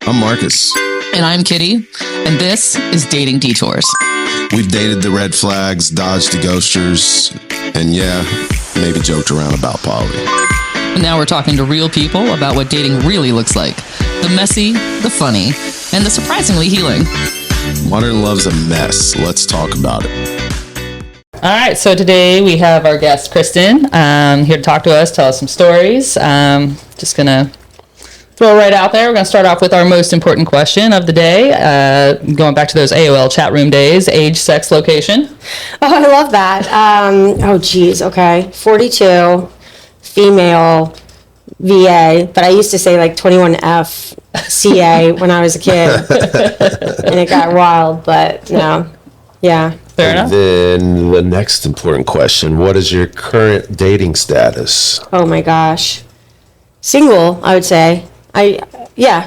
I'm Marcus. And I'm Kitty, and this is Dating Detours. We've dated the red flags, dodged the ghosters, and yeah, maybe joked around about poly. And now we're talking to real people about what dating really looks like. The messy, the funny, and the surprisingly healing. Modern love's a mess. Let's talk about it. All right, so today we have our guest, Kristen, here to talk to us, tell us some stories. Just going to throw right out there. We're going to start off with our most important question of the day. Going back to those AOL chat room days, age, sex, location. Oh, I love that. Oh, geez. Okay. 42, female, VA, but I used to say like 21F, CA when I was a kid. And it got wild, but no. Yeah. Fair enough. Then the next important question, what is your current dating status? Oh my gosh. Single, I would say.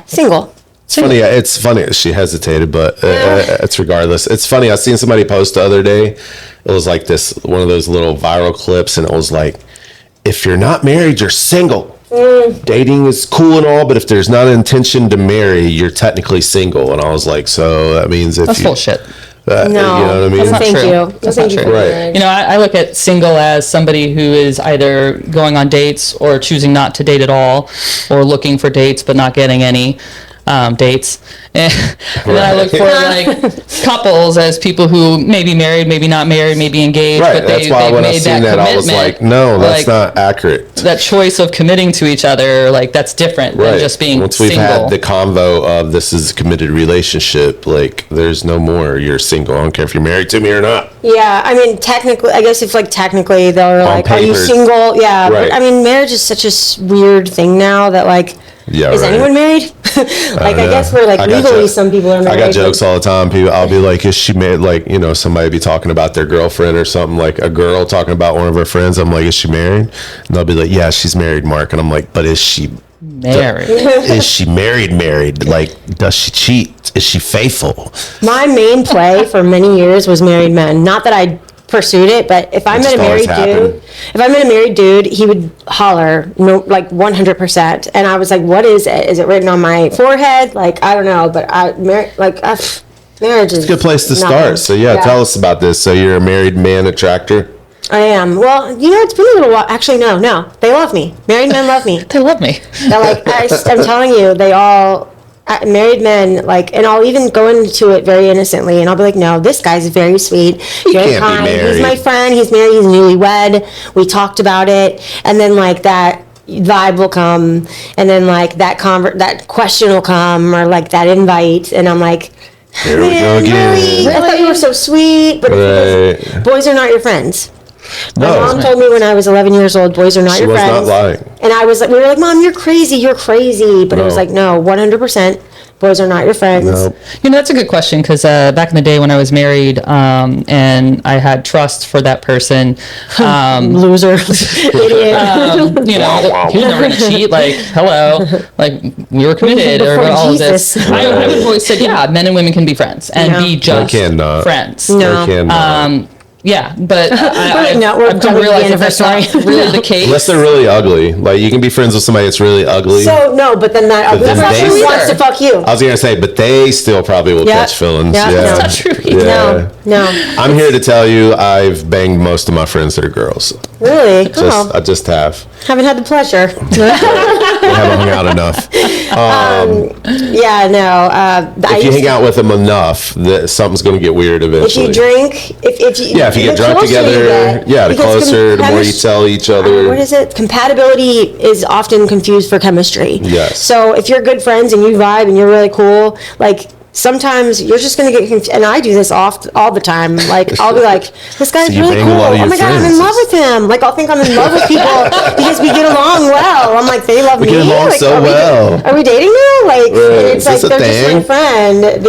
Single. It's funny. She hesitated, but it's regardless. It's funny. I seen somebody post the other day. It was like one of those little viral clips, and it was like, if you're not married, you're single. Dating is cool and all, but if there's not an intention to marry, you're technically single. And I was like, so that means if That's bullshit. No, you know what I mean? Thank true. you. That's not true. Right. You know, I look at single as somebody who is either going on dates or choosing not to date at all, or looking for dates but not getting any dates. And then I look for like couples as people who may be married, maybe not married, maybe engaged, Right. but That's why they've when I made seen that, I was like, no, that's not accurate. That choice of committing to each other, like that's different than just being Once we've single. had the convo of this is a committed relationship, like there's no more you're single. I don't care if you're married to me or not. Yeah, I mean, technically, I guess if like technically they're like, are you paper. single? Yeah, Right. but I mean, marriage is such a weird thing now that like, Yeah, is right. anyone married? Like, I guess we're like legally some people are married. I got jokes all the time. I'll be like, is she married? Like, you know, somebody be talking about their girlfriend or something, like a girl talking about one of her friends. I'm like, is she married? And they'll be like, yeah, she's married, Mark. And I'm like, but is she Married. is she married? Like, does she cheat? Is she faithful? My main play for many years was married men. Not that I pursued it, but if I met a married dude, he would holler, no, like 100%. And I was like, what is it? Is it written on my forehead? Like, I don't know, but marriage is It's a good place to start. So yeah, tell us about this. So you're a married man attractor? I am. Well, you know, it's been a little while. Actually, no. They love me. Married men love me. They love me. They're like, I'm telling you, they all, married men, like, and I'll even go into it very innocently, and I'll be like, no, this guy's very sweet, very can't be kind. married. He's my friend. He's married. He's newlywed. We talked about it, and then like that vibe will come, and then like that question will come, or like that invite, and I'm like, Here we go again. really? I thought you were so sweet, but Right. boys are not your friends. My No. mom told me when I was 11 years old, boys are not She your was friends. not lying. And I was like, we were like, Mom, you're crazy. But it was No. like, no, 100%. Boys are not your friends. Nope. You know, that's a good question because back in the day when I was married and I had trust for that person, Loser. Idiot. you know, he was never going to cheat. Like, hello, like we were committed or Before all Jesus. of this. I would always said, yeah, men and women can be friends and No. be just They cannot. friends. No. They cannot. Yeah, but No, we're I've come to coming to the realize end that of our that's not story. really the case. Unless they're really ugly. Like, you can be friends with somebody that's really ugly. So, no, but then that other then person they- wants to fuck you. I was going to say, but they still probably will Yeah. catch feelings. Yeah. Yeah. That's not true either. No. I'm here to tell you, I've banged most of my friends that are girls. Really? I just have. Haven't had the pleasure. We haven't hung out enough. Yeah, no. If you hang out with them enough, something's going to get weird If eventually. you drink, if you Yeah, if you get the drunk closer you together, get, the because closer, the more you tell each other. What is it? Compatibility is often confused for chemistry. Yes. So if you're good friends and you vibe and you're really cool, like sometimes you're just gonna get confused. And I do this all the time. Like I'll be like, this guy's So you really bang a cool. lot of Oh your my god, I'm in friends. love with him. Like I'll think I'm in love with people because we get along well. I'm like, they love We me. get along Like, so well. Are we dating now? Like, Right. and it's like Is this a they're just my thing?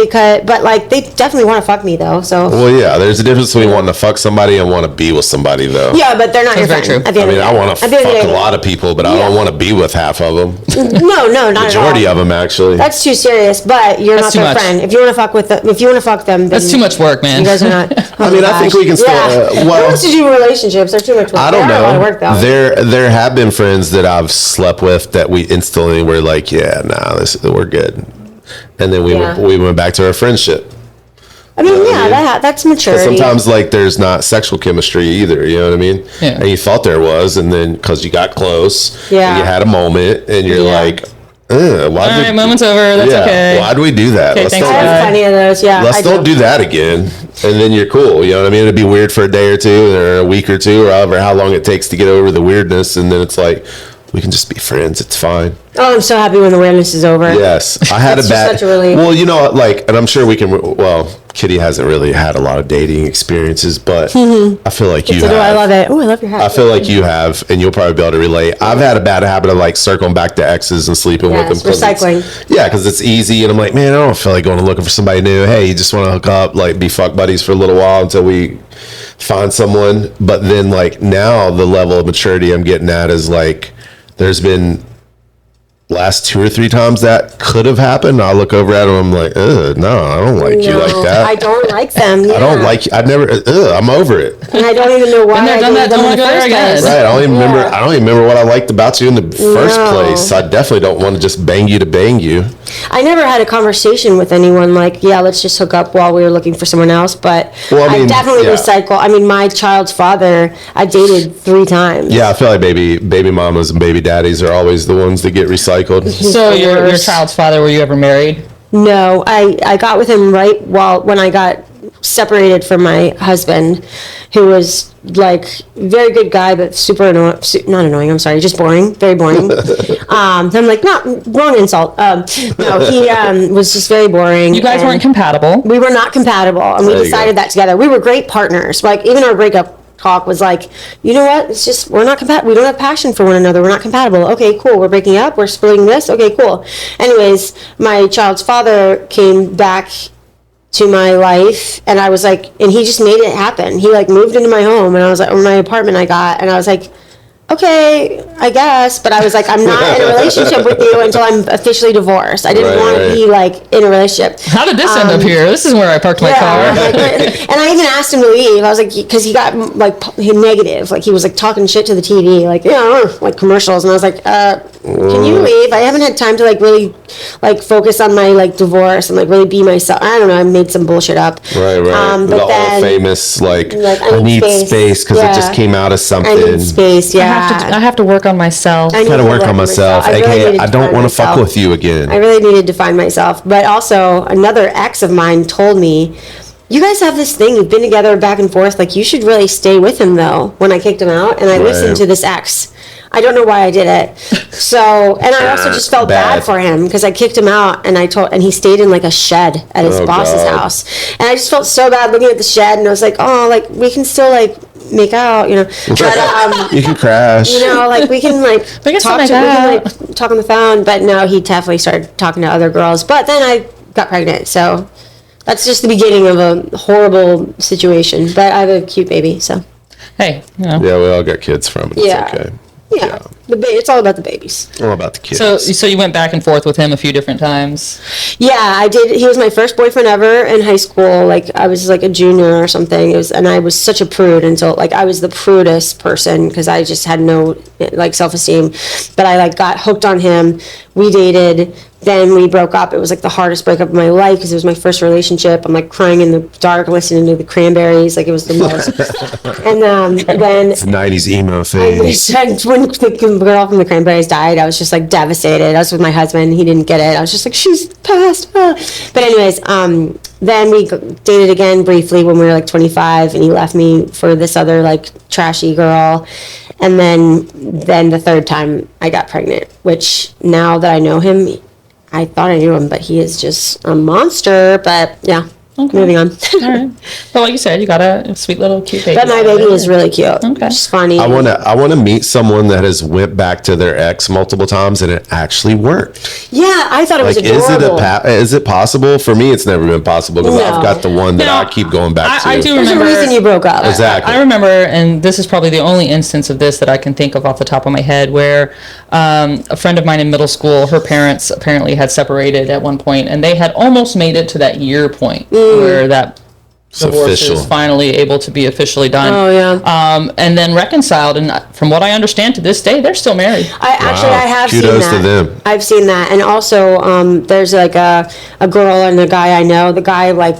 friend but like they definitely want to fuck me though. So. Well, yeah, there's a difference between wanting to fuck somebody and want to be with somebody, though. Yeah, but they're not your That's friend. very true. At the I end mean, of I the want day. to At the end of fuck the a day. lot of people, but I Yeah. don't want to be with half of them. No, not Majority at all. of them, actually. That's too serious, but you're That's not too their much. friend. If you want to fuck them, then That's too much work, man. You guys are not. I mean, I think we can still. Who wants to do relationships? They're too much work. I don't They are a lot of know. work, though. There have been friends that I've slept with that we instantly were like, yeah, nah, we're good. and then we went back to our friendship. I mean, that's maturity. Sometimes like there's not sexual chemistry either, you know what I mean? Yeah. And you thought there was, and then because you got close, and you had a moment, and you're like, all right, moment's over. That's okay. Why'd we do that? Okay, Let's thanks, I have plenty of those. Yeah, Let's don't do that again. And then you're cool. You know what I mean? It'd be weird for a day or two, or a week or two, or however how long it takes to get over the weirdness, and then it's like, we can just be friends. It's fine. Oh, I'm so happy when the weirdness is over. Yes, I had a bad. Such a relief. Well, you know, like, and I'm sure we can. Well, Kitty hasn't really had a lot of dating experiences, but I feel like you have. I love it. Oh, I love your hat. I feel like you have, and you'll probably be able to relate. I've had a bad habit of like circling back to exes and sleeping with them. Recycling. Because it's easy, and I'm like, man, I don't feel like going and looking for somebody new. Hey, you just want to hook up, like, be fuck buddies for a little while until we find someone. But then, like, now the level of maturity I'm getting at is like, there's been last 2 or 3 times that could have happened. I look over at them, I'm like, no, I don't like you like that. I don't like them. Yeah. I don't like you. I'm over it. And I don't even know why. Been there, done that, don't want to go there again. Right. I don't even remember. I don't even remember what I liked about you in the first place. I definitely don't want to just bang you to bang you. I never had a conversation with anyone like, let's just hook up while we were looking for someone else. But I definitely recycle. I mean, my child's father, I dated 3 times. Yeah, I feel like baby mamas and baby daddies are always the ones that get recycled. So your child's father, were you ever married? No, I got with him right when I got separated from my husband, who was like very good guy, but super annoying. Not annoying. I'm sorry, just boring. Very boring. I'm like, not wrong insult. No, he was just very boring. You guys weren't compatible. We were not compatible, and we decided that together. We were great partners. Like even our breakup talk was like, you know what? It's just we're not compatible. We don't have passion for one another. We're not compatible. Okay, cool. We're breaking up. We're splitting this. Okay, cool. Anyways, my child's father came back to my life, and I was like, and he just made it happen. He like moved into my home, and I was like, or my apartment I got, and I was like, okay, I guess, but I was like, I'm not in a relationship with you until I'm officially divorced. I didn't want to be like in a relationship. How did this end up here? This is where I parked my car. And I even asked him to leave. I was like, because he got like negative, like he was like talking shit to the TV, like like commercials, and I was like, can you leave? I haven't had time to like really like focus on my like divorce and like really be myself. I don't know. I made some bullshit up. Right. But the then, all famous like I need space because it just came out of something. I need space. Yeah. I have to work on myself. I gotta work on myself. I don't want to fuck with you again. I really needed to find myself. But also, another ex of mine told me, you guys have this thing, you've been together back and forth, like you should really stay with him though, when I kicked him out. And I listened to this ex. I don't know why I did it. So, and I also just felt bad for him because I kicked him out and and he stayed in like a shed at his boss's house. And I just felt so bad looking at the shed, and I was like, oh, like we can still like make out, but you can crash, like we can like talk on the phone. But no, he definitely started talking to other girls, but then I got pregnant, so that's just the beginning of a horrible situation. But I have a cute baby, so hey, we all got kids from it. It's okay. Yeah. It's all about the babies. All about the kids. So you went back and forth with him a few different times. Yeah, I did. He was my first boyfriend ever in high school. Like I was like a junior or something. And I was such a prude until like I was the prudest person because I just had no like self-esteem. But I like got hooked on him. We dated. Then we broke up. It was like the hardest breakup of my life because it was my first relationship. I'm like crying in the dark listening to the Cranberries. Like it was the most. And then it's 90s emo phase. When the girl from the Cranberries died, I was just like devastated. I was with my husband. He didn't get it. I was just like, she's passed. But anyways, then we dated again briefly when we were like 25, and he left me for this other like trashy girl. And then the third time I got pregnant, which now that I know him, I thought I knew him, but he is just a monster. But yeah, moving on. All right. Well, like you said, you got a sweet little cute baby. But my baby is really cute. Okay. She's funny. I wanna meet someone that has went back to their ex multiple times and it actually worked. Yeah, I thought it was adorable. Is it possible? For me, it's never been possible because I've got the one that I keep going back to. I do remember. There's a reason you broke up. Exactly. I remember, and this is probably the only instance of this that I can think of off the top of my head, where a friend of mine in middle school, her parents apparently had separated at one point, and they had almost made it to that year point where that divorce official. is finally able to be officially done. Oh, yeah. And then reconciled, and from what I understand, to this day, they're still married. I have Kudos seen that. to them. I've seen that, and also there's like a girl and a guy I know. The guy like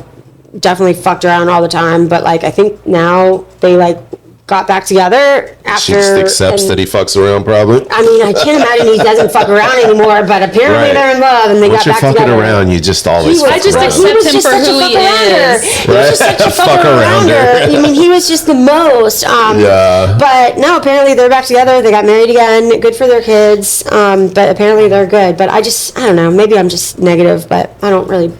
definitely fucked around all the time, but like I think now they like got back together She after. just accepts that he fucks around, probably. I mean, I can't imagine he doesn't fuck around anymore, but apparently Right. they're in love and they Once got you're back fucking together. around, you just always fuck I just around. accept him just for such a who he fuck arounder. is. He was just such a Fuck fuck arounder. arounder. I mean, he was just the most. Yeah. But no, apparently they're back together. They got married again. Good for their kids. But apparently they're good. But I don't know. Maybe I'm just negative, but I don't really.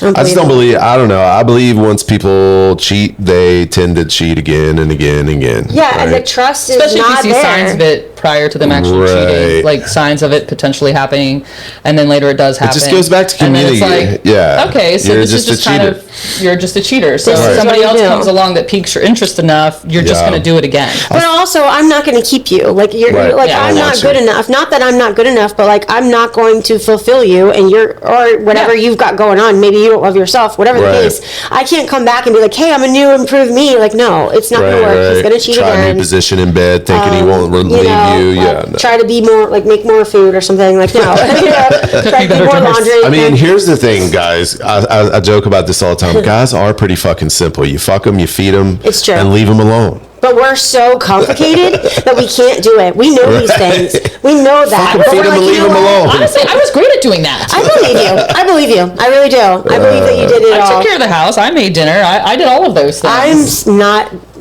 I just don't believe. I don't know. I believe once people cheat, they tend to cheat again and again and again. Yeah, and the right? trust is Especially if you not see there. signs of it prior to them actually Right. cheating, like signs of it potentially happening, and then later it does happen. just goes back to And then community. Yeah. Okay, so You're this is just a just kind cheater. of, you're just a cheater. So This if is somebody what else you do. comes along that piques your interest enough, you're just Yeah. going to do it again. But also, I'm not going to keep you. Like Right. like Yeah, I'm I not want good you. enough. Not that I'm not good enough, but like I'm not going to fulfill you and or whatever Yeah. you've got going on. Maybe you don't love yourself. Whatever the Right. case, I can't come back and be like, hey, I'm a new, improved me. Like, no, it's not going to work. He's going to cheat Try a again. new position in bed, thinking he won't leave you. like, Yeah. No. Try to be more like make more food or something. Like no, try to do more laundry. I mean, here's the thing, guys. I joke about this all the time. Guys are pretty fucking simple. You fuck them, you feed them, It's true. and leave them alone. but we're so complicated that we can't do it. We know these things. We know that. But Feed we're them like, and you leave know them what? alone. Honestly, I was great at doing that. I believe you. I believe you. I really do. I believe that you did it I all. took care of the house. I made dinner. I did all of those things.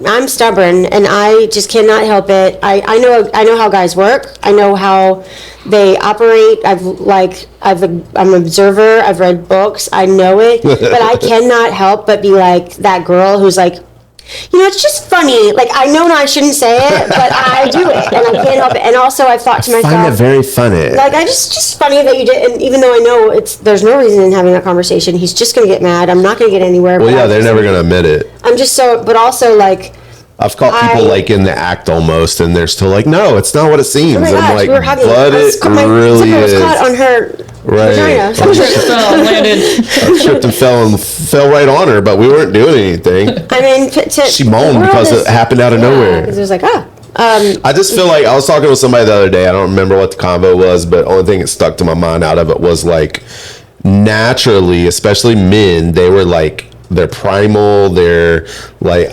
I'm stubborn and I just cannot help it. I know how guys work. I know how they operate. I'm an observer. I've read books. I know it, but I cannot help but be like that girl who's like, it's just funny. Like, I know I shouldn't say it, but I do it, and I can't help it. And also, I've thought to myself, Find it very funny. like, I just funny that you did. And even though I know there's no reason in having that conversation, he's just gonna get mad. I'm not gonna get anywhere. Well, but yeah, I'm they're just- never gonna admit it. I'm just so, but also like, I've caught people like in the act almost, and they're still like, "No, it's not what it seems." oh my I'm gosh, like, we were hugging. "But it my really zipper was is." caught on her Right. vagina. So landed. I tripped and fell right on her, but we weren't doing anything. I mean, She moaned because it happened out of nowhere. Because it was like, I just feel like I was talking with somebody the other day. I don't remember what the convo was, but only thing that stuck to my mind out of it was like, naturally, especially men, they were like, they're primal. They're like,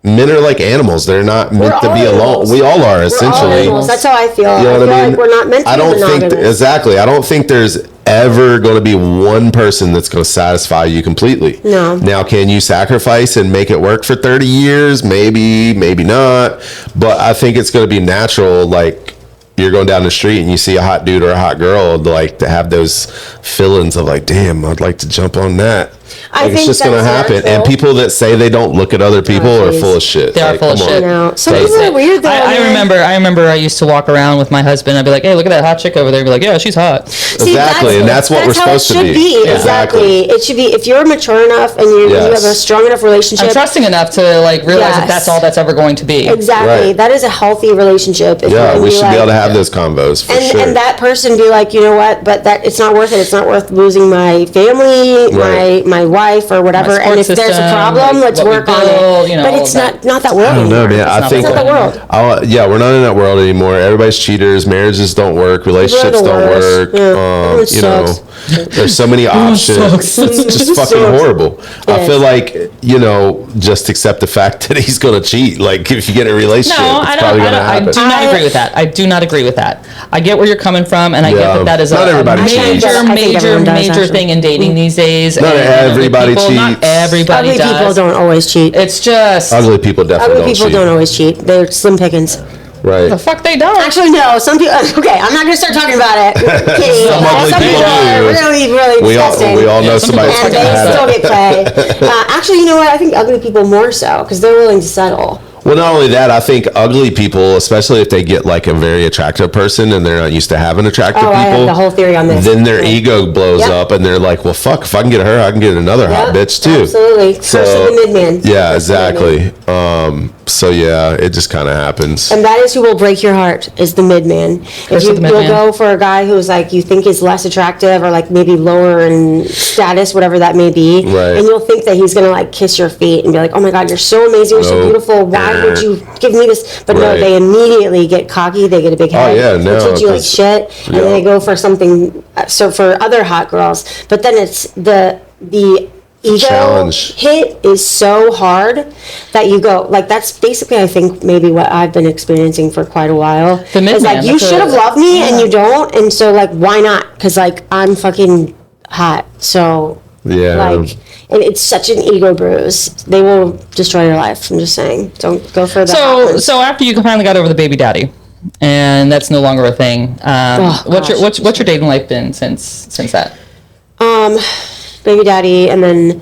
men are like animals. They're not meant to all be alone. animals. We all are all essentially. animals. That's how I feel. You know I what feel I mean? like we're not meant to I be don't think monogamous. exactly. I don't think there's ever going to be one person that's going to satisfy you completely. No. Now, can you sacrifice and make it work for 30 years? Maybe, maybe not. But I think it's going to be natural. Like, you're going down the street and you see a hot dude or a hot girl, like to have those feelings of like, damn, I'd like to jump on that. I Like, it's think just going to that's happen. And natural. people that say they don't look at other people Oh, are geez. full of shit. They are Like, full of come shit. on. No, some Face people it. are weird though. I remember I used to walk around with my husband. I'd be like, hey, look at that hot chick over there. He'd be like, yeah, she's hot. See, Exactly, and that's what we're how it supposed to should be. be. Exactly. It should be if you're mature enough and you Yes. have a strong enough relationship. I'm trusting enough to like realize that Yes. that's all that's ever going to be. Exactly. Right. That is a healthy relationship. If Yeah, you we be should be able to like- have those combos for and, sure. and that person be like, you know what, but that it's not worth it. It's not worth losing my family, Right. my wife or whatever. My And if support there's a system, problem, like let's what we work on build, it. you know, But all it's of not that world I don't know, anymore. man. I not think It's not the world. yeah, we're not in that world anymore. Everybody's cheaters. Marriages don't work. Relationships the don't worst. work. Yeah. Everyone You know, sucks. there's so many options. sucks. It's just It fucking sucks. horrible. I It feel is. like, just accept the fact that he's going to cheat. Like, if you get in a relationship, No, it's I probably don't. going to I happen. do not agree with that. I do not agree with that. I get where you're coming from, and I get Yeah. that that is Not a everybody major, cheats. I think major, everyone does, major actually. thing in dating these days. Not and everybody people, Not cheats. everybody Ugly people does. don't always cheat. It's just Ugly people definitely Ugly people cheat. don't always cheat. They're slim pickings. Right. the fuck they don't. Actually, no. Some people. Okay, I'm not going to start talking about it. Kidding. Some ugly people are do. really, really We disgusting. all know Yeah, some somebody people and that's they had still it. get play. Actually, you know what? I think ugly people more so because they're willing to settle. Well, not only that, I think ugly people, especially if they get like a very attractive person and they're not used to having attractive Oh, I people, have the whole theory on this. then their Right. ego blows Yep. up and they're like, well, fuck, if I can get her, I can get another hot Yep, bitch too. absolutely. Curse of the midman. Yeah, exactly. So yeah, it just kind of happens. And that is who will break your heart, is the mid-man. If you'll go for a guy who's like, you think is less attractive or like maybe lower in status, whatever that may be. Right. And you'll think that he's going to like kiss your feet and be like, oh my God, you're so amazing. You're so beautiful. Why would you give me this? But no, they immediately get cocky. They get a big head. Oh yeah, no. They treat you like shit. And then they go for something, so for other hot girls. But then it's the ego challenge hit is so hard that you go like, that's basically I think maybe what I've been experiencing for quite a while. The midman, it's like, you should have loved me and you don't, and so like, why not? Because like, I'm fucking hot, so like, and it's such an ego bruise. They will destroy your life. I'm just saying, don't go for that. So after you finally got over the baby daddy, and that's no longer a thing, what's your dating life been since that? Baby daddy, and then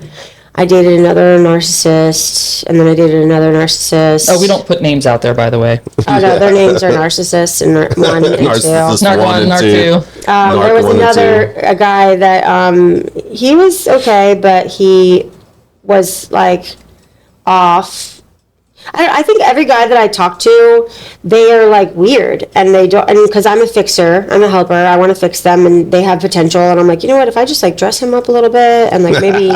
I dated another narcissist, and then I dated another narcissist. Oh, we don't put names out there, by the way. Oh no, their names are narcissists and one and two. Narc 1, Narc 2. There was a guy that he was okay, but he was like off. I think every guy that I talk to, they are like weird, and they don't. And because I'm a fixer, I'm a helper. I want to fix them, and they have potential. And I'm like, you know what? If I just like dress him up a little bit, and like maybe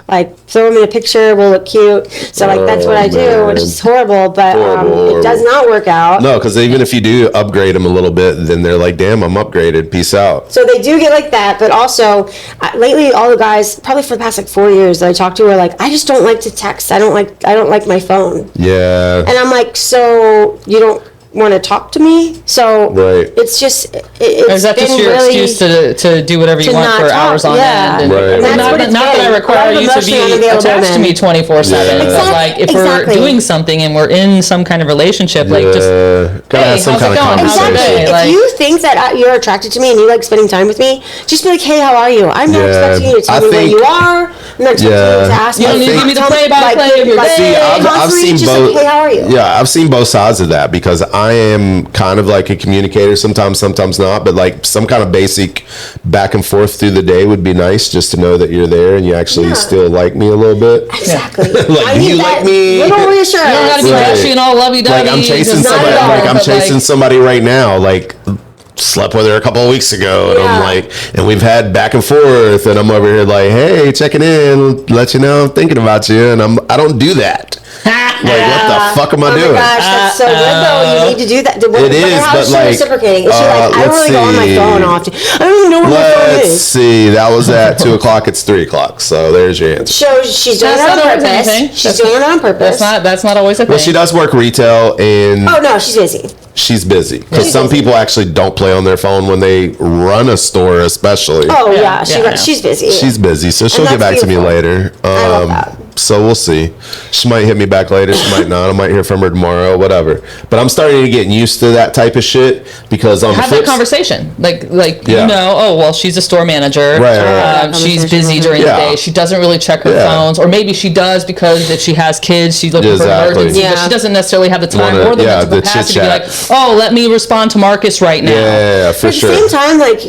like throw him in a picture, we'll look cute. So like that's what I do, which is horrible, but it does not work out. No, because even if you do upgrade them a little bit, then they're like, damn, I'm upgraded. Peace out. So they do get like that, but also lately, all the guys, probably for the past like 4 years that I talked to, are like, I just don't like to text. I don't like my phone. Yeah. And I'm like, so you don't want to talk to me? So it's just, is that just your excuse to do whatever you want for hours on end? And, right. And not that I require you to be attached to me 24/7, but like if we're doing something and we're in some kind of relationship, like just, hey, how's it going? How's your day? If you think that you're attracted to me and you like spending time with me, just be like, hey, how are you? I'm not expecting you to tell me where you are. I'm not expecting you to ask me. You don't need to give me the play-by-play of your day. See, I've seen both. Hey, how are you? Yeah, I've seen both sides of that, because I am kind of like a communicator sometimes not, but like some kind of basic back and forth through the day would be nice, just to know that you're there and you actually still like me a little bit. Exactly. Like, you like me. Little reassurance. You don't gotta be mushy and all lovey-dovey. Like I'm chasing somebody. I'm chasing somebody right now. Like, slept with her a couple of weeks ago, and I'm like, and we've had back and forth, and I'm over here like, hey, checking in, let you know I'm thinking about you, and I don't do that. Like, what the fuck am I doing? Oh my gosh, that's so good though. You need to do that. It is, how but is she like, reciprocating? Is she like, I don't really go on my phone often. I don't even know where my phone is. Let's see. That was at 2:00. It's 3:00. So there's your answer. So she's doing it on purpose. She's doing it on purpose. That's not always a thing. Well, she does work retail, and oh no, she's busy. She's busy, because some people actually don't play on their phone when they run a store, especially. Oh yeah, she's busy. She's busy, so she'll get back to me later. I love that. So we'll see. She might hit me back later. She might not. I might hear from her tomorrow. Whatever. But I'm starting to get used to that type of shit, because on have that conversation. Like you know. Oh well, she's a store manager. Right. She's busy during the day. She doesn't really check her phones, or maybe she does because if she has kids, she's looking for emergencies. But she doesn't necessarily have the time or the mental capacity to be like, oh, let me respond to Marcus right now. Yeah, for sure. At the same time, like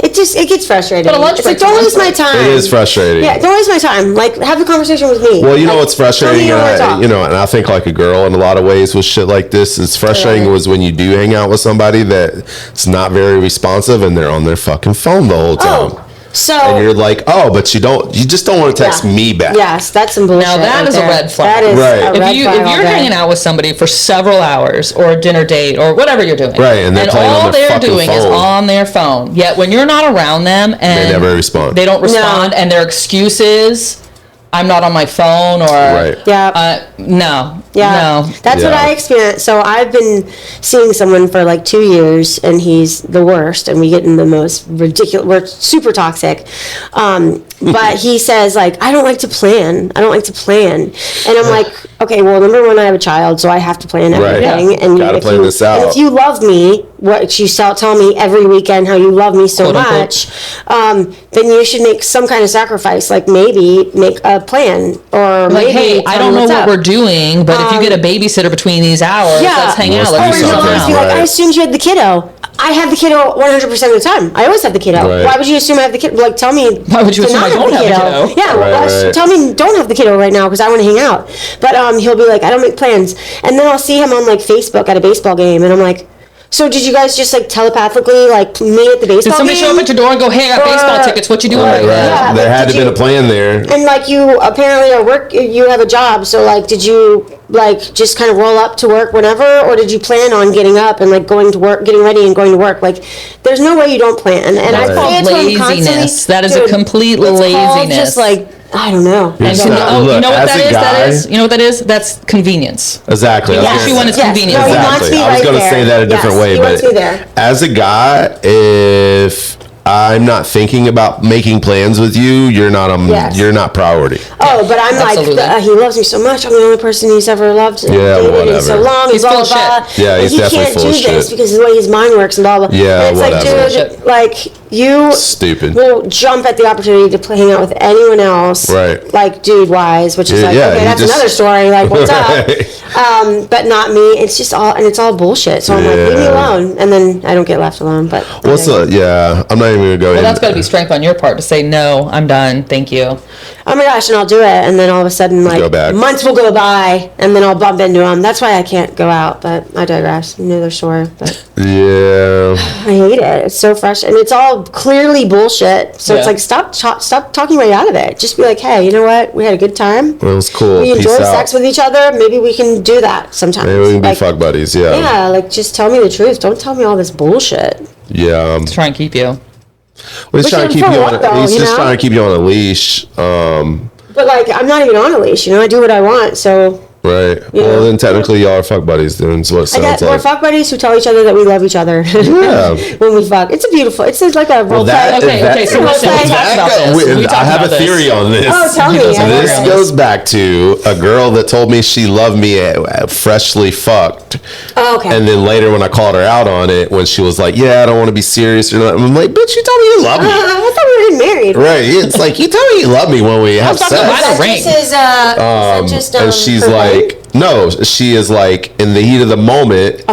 it gets frustrating. But it's like, don't waste my time. It is frustrating. Yeah, don't waste my time. Like, have a conversation with me. Well, you know what's frustrating, and I think like a girl in a lot of ways with shit like this, it's frustrating was when you do hang out with somebody that's not very responsive and they're on their fucking phone the whole time. So, and you're like, oh, but you just don't want to text me back. Yes, that's some bullshit. Now that is a red flag. That is a red if flag. you're hanging out with somebody for several hours, or a dinner date, or whatever you're doing, and all they're doing is on their phone. Yet when you're not around them, and they never respond. They don't respond, and their excuse is, I'm not on my phone, or no. That's what I experienced. So I've been seeing someone for like 2 years, and he's the worst, and we get in the most ridiculous, we're super toxic. But he says, like, I don't like to plan. And I'm like, okay, well, number one, I have a child, so I have to plan everything. Right. And gotta plan this out. And if you love me, what you tell me every weekend how you love me so much, then you should make some kind of sacrifice, like maybe make a plan, or like, maybe hey, I don't know what we're doing, but if you get a babysitter between these hours, let's hang out. Or you just be like, I assumed you had the kiddo. I have the kiddo 100% of the time. I always have the kiddo. Right. Why would you assume I have the kiddo? Like, tell me. Why would you to assume not I don't have the kiddo? Yeah, Right. tell me don't have the kiddo right now because I want to hang out. But he'll be like, I don't make plans. And then I'll see him on like Facebook at a baseball game, and I'm like, so did you guys just like telepathically like meet at the baseball Did somebody game? show up at your door and go, hey, I got baseball tickets, what you doing right now? Yeah, There like, had to did been you- a plan there. And like you apparently you have a job, so like did you like just kind of roll up to work whenever, or did you plan on getting up and like going to work, getting ready and going to work? Like there's no way you don't plan. And I That's say it called to him constantly. laziness. That is a Dude, complete it's called laziness. just like I don't know. And It's you not- know, look, you know what as a that guy- is? You know what that is? That's convenience. Exactly. He I was wants gonna you when say- it's Yes. convenient. No, he for wants him. me I was right going to there. say that a different Yes, way, he wants me but there. as a guy, if I'm not thinking about making plans with you, you're not Yes. you're not priority. Oh, but I'm Absolutely. like, he loves me so much. I'm the only person he's ever loved and Yeah, dated whatever. in so long. He's and blah, full blah, of blah. shit. Yeah, And he's he definitely can't full of do this shit. because of the way his mind works and blah, blah. Yeah, and it's whatever. like, dude, like, you Stupid. will jump at the opportunity to hang out with anyone else. Right. Like, dude-wise, which is Yeah, like, yeah, okay, you that's just- another story. Like, what's Right. up? But not me. It's just all, and it's all bullshit. So I'm like, leave me Yeah. alone. And then I don't get left alone. But What's the? Yeah, I'm not even gonna go. Well, that's got to be strength on your part to say, no, I'm done. Thank you. oh my gosh, and I'll do it, and then all of a sudden, like Go back. months will go by, and then I'll bump into them. That's why I can't go out. But I digress. Another story. But Yeah. I hate it. It's so fresh, and it's all clearly bullshit. So it's Yeah. like stop talking right out of it. Just be like, hey, you know what? We had a good time. It was cool. We Peace enjoyed out. sex with each other. Maybe we can do that sometimes. Maybe we can be Like, fuck buddies. Yeah. yeah, like just tell me the truth. Don't tell me all this bullshit. Yeah. Try and keep you. He's trying to keep for you what, on. though, He's you just know? trying to keep you on a leash. But like, I'm not even on a leash. You know, I do what I want. So Right. Yeah. Well, then technically y'all are fuck buddies. Then is what it I got sounds more like. fuck buddies who tell each other that we love each other. Yeah. When we fuck, it's a beautiful. It's like a role that- play. Okay, so listen, we talked about this. We I talked have a about this. theory on this. Oh, tell me. does I have a love This theory it. on goes back to a girl that told me she loved me freshly fucked. Oh, okay. And then later when I called her out on it, when she was like, yeah, I don't want to be serious or not. I'm like, bitch, you told me you love me. I thought we were getting married. Right. It's like, you tell me you love me when we have talking sex. about That ring. just is, is that just, And she's for like, no, she is like, in the heat of the moment,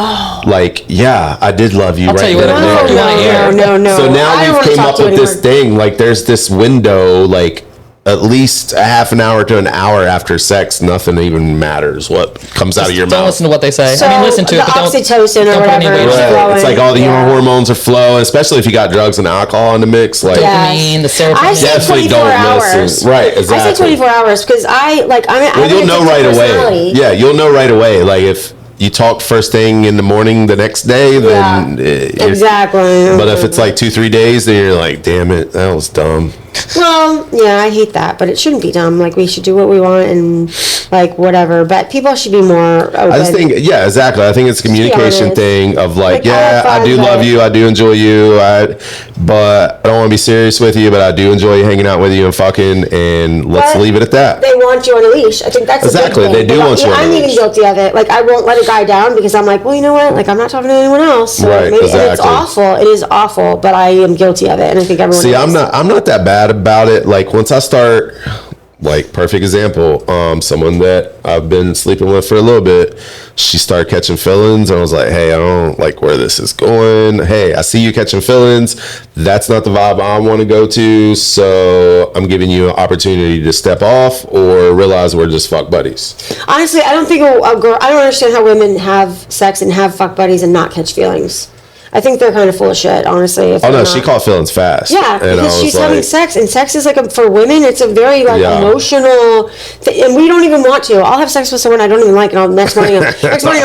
like, yeah, I did love you I'll right tell you then what, and no, there. you wanna hear. no. So now I don't we've wanna came talk up to you with this anymore. thing, like there's this window, like at least a half an hour to an hour after sex, nothing even matters what comes out of your Don't mouth. listen to what they say. So I mean, listen to the it, but don't. oxytocin or don't put any whatever. weight on is it. Right. flowing. It's like all the Yeah. hormones are flowing, especially if you got drugs and alcohol in the mix. Like, Yeah. Dopamine, the serotonin. I say definitely 24 don't hours. listen. Right, I exactly. say 24 hours because I well, you'll know right away. Yeah, you'll know right away. Like if you talk first thing in the morning the next day, then Exactly. But if it's like 2-3 days, then you're like, damn it, that was dumb. Well, yeah, I hate that, but it shouldn't be dumb. Like we should do what we want and like whatever. But people should be more open. I just think, yeah, exactly. I think it's a communication honest. thing of like, Like, I have yeah, I fun, do love but- you, I do enjoy you, but I don't want to be serious with you, but I do enjoy hanging out with you and fucking, and let's But leave it at that. They want you on a leash. I think that's Exactly, A big thing. they do But want you on a I'm even leash. guilty of it. Like I won't let a guy down because I'm like, well, you know what? Like I'm not talking to anyone else. So Right, and it's exactly. awful. It is awful, but I am guilty of it, and I think everyone. See, is. I'm not that bad about it. Like once I start, like perfect example, someone that I've been sleeping with for a little bit, she started catching feelings, and I was like, hey, I don't like where this is going. Hey, I see you catching feelings. That's not the vibe I want to go to. So I'm giving you an opportunity to step off or realize we're just fuck buddies. Honestly, I don't think a girl. I don't understand how women have sex and have fuck buddies and not catch feelings. I think they're kind of full of shit, honestly. If Oh no, they're she not. caught feelings fast. Yeah, And I because was she's like, having sex, and sex is like for women, it's a very like Yeah. emotional, and we don't even want to. I'll have sex with someone I don't even like, and next morning I'm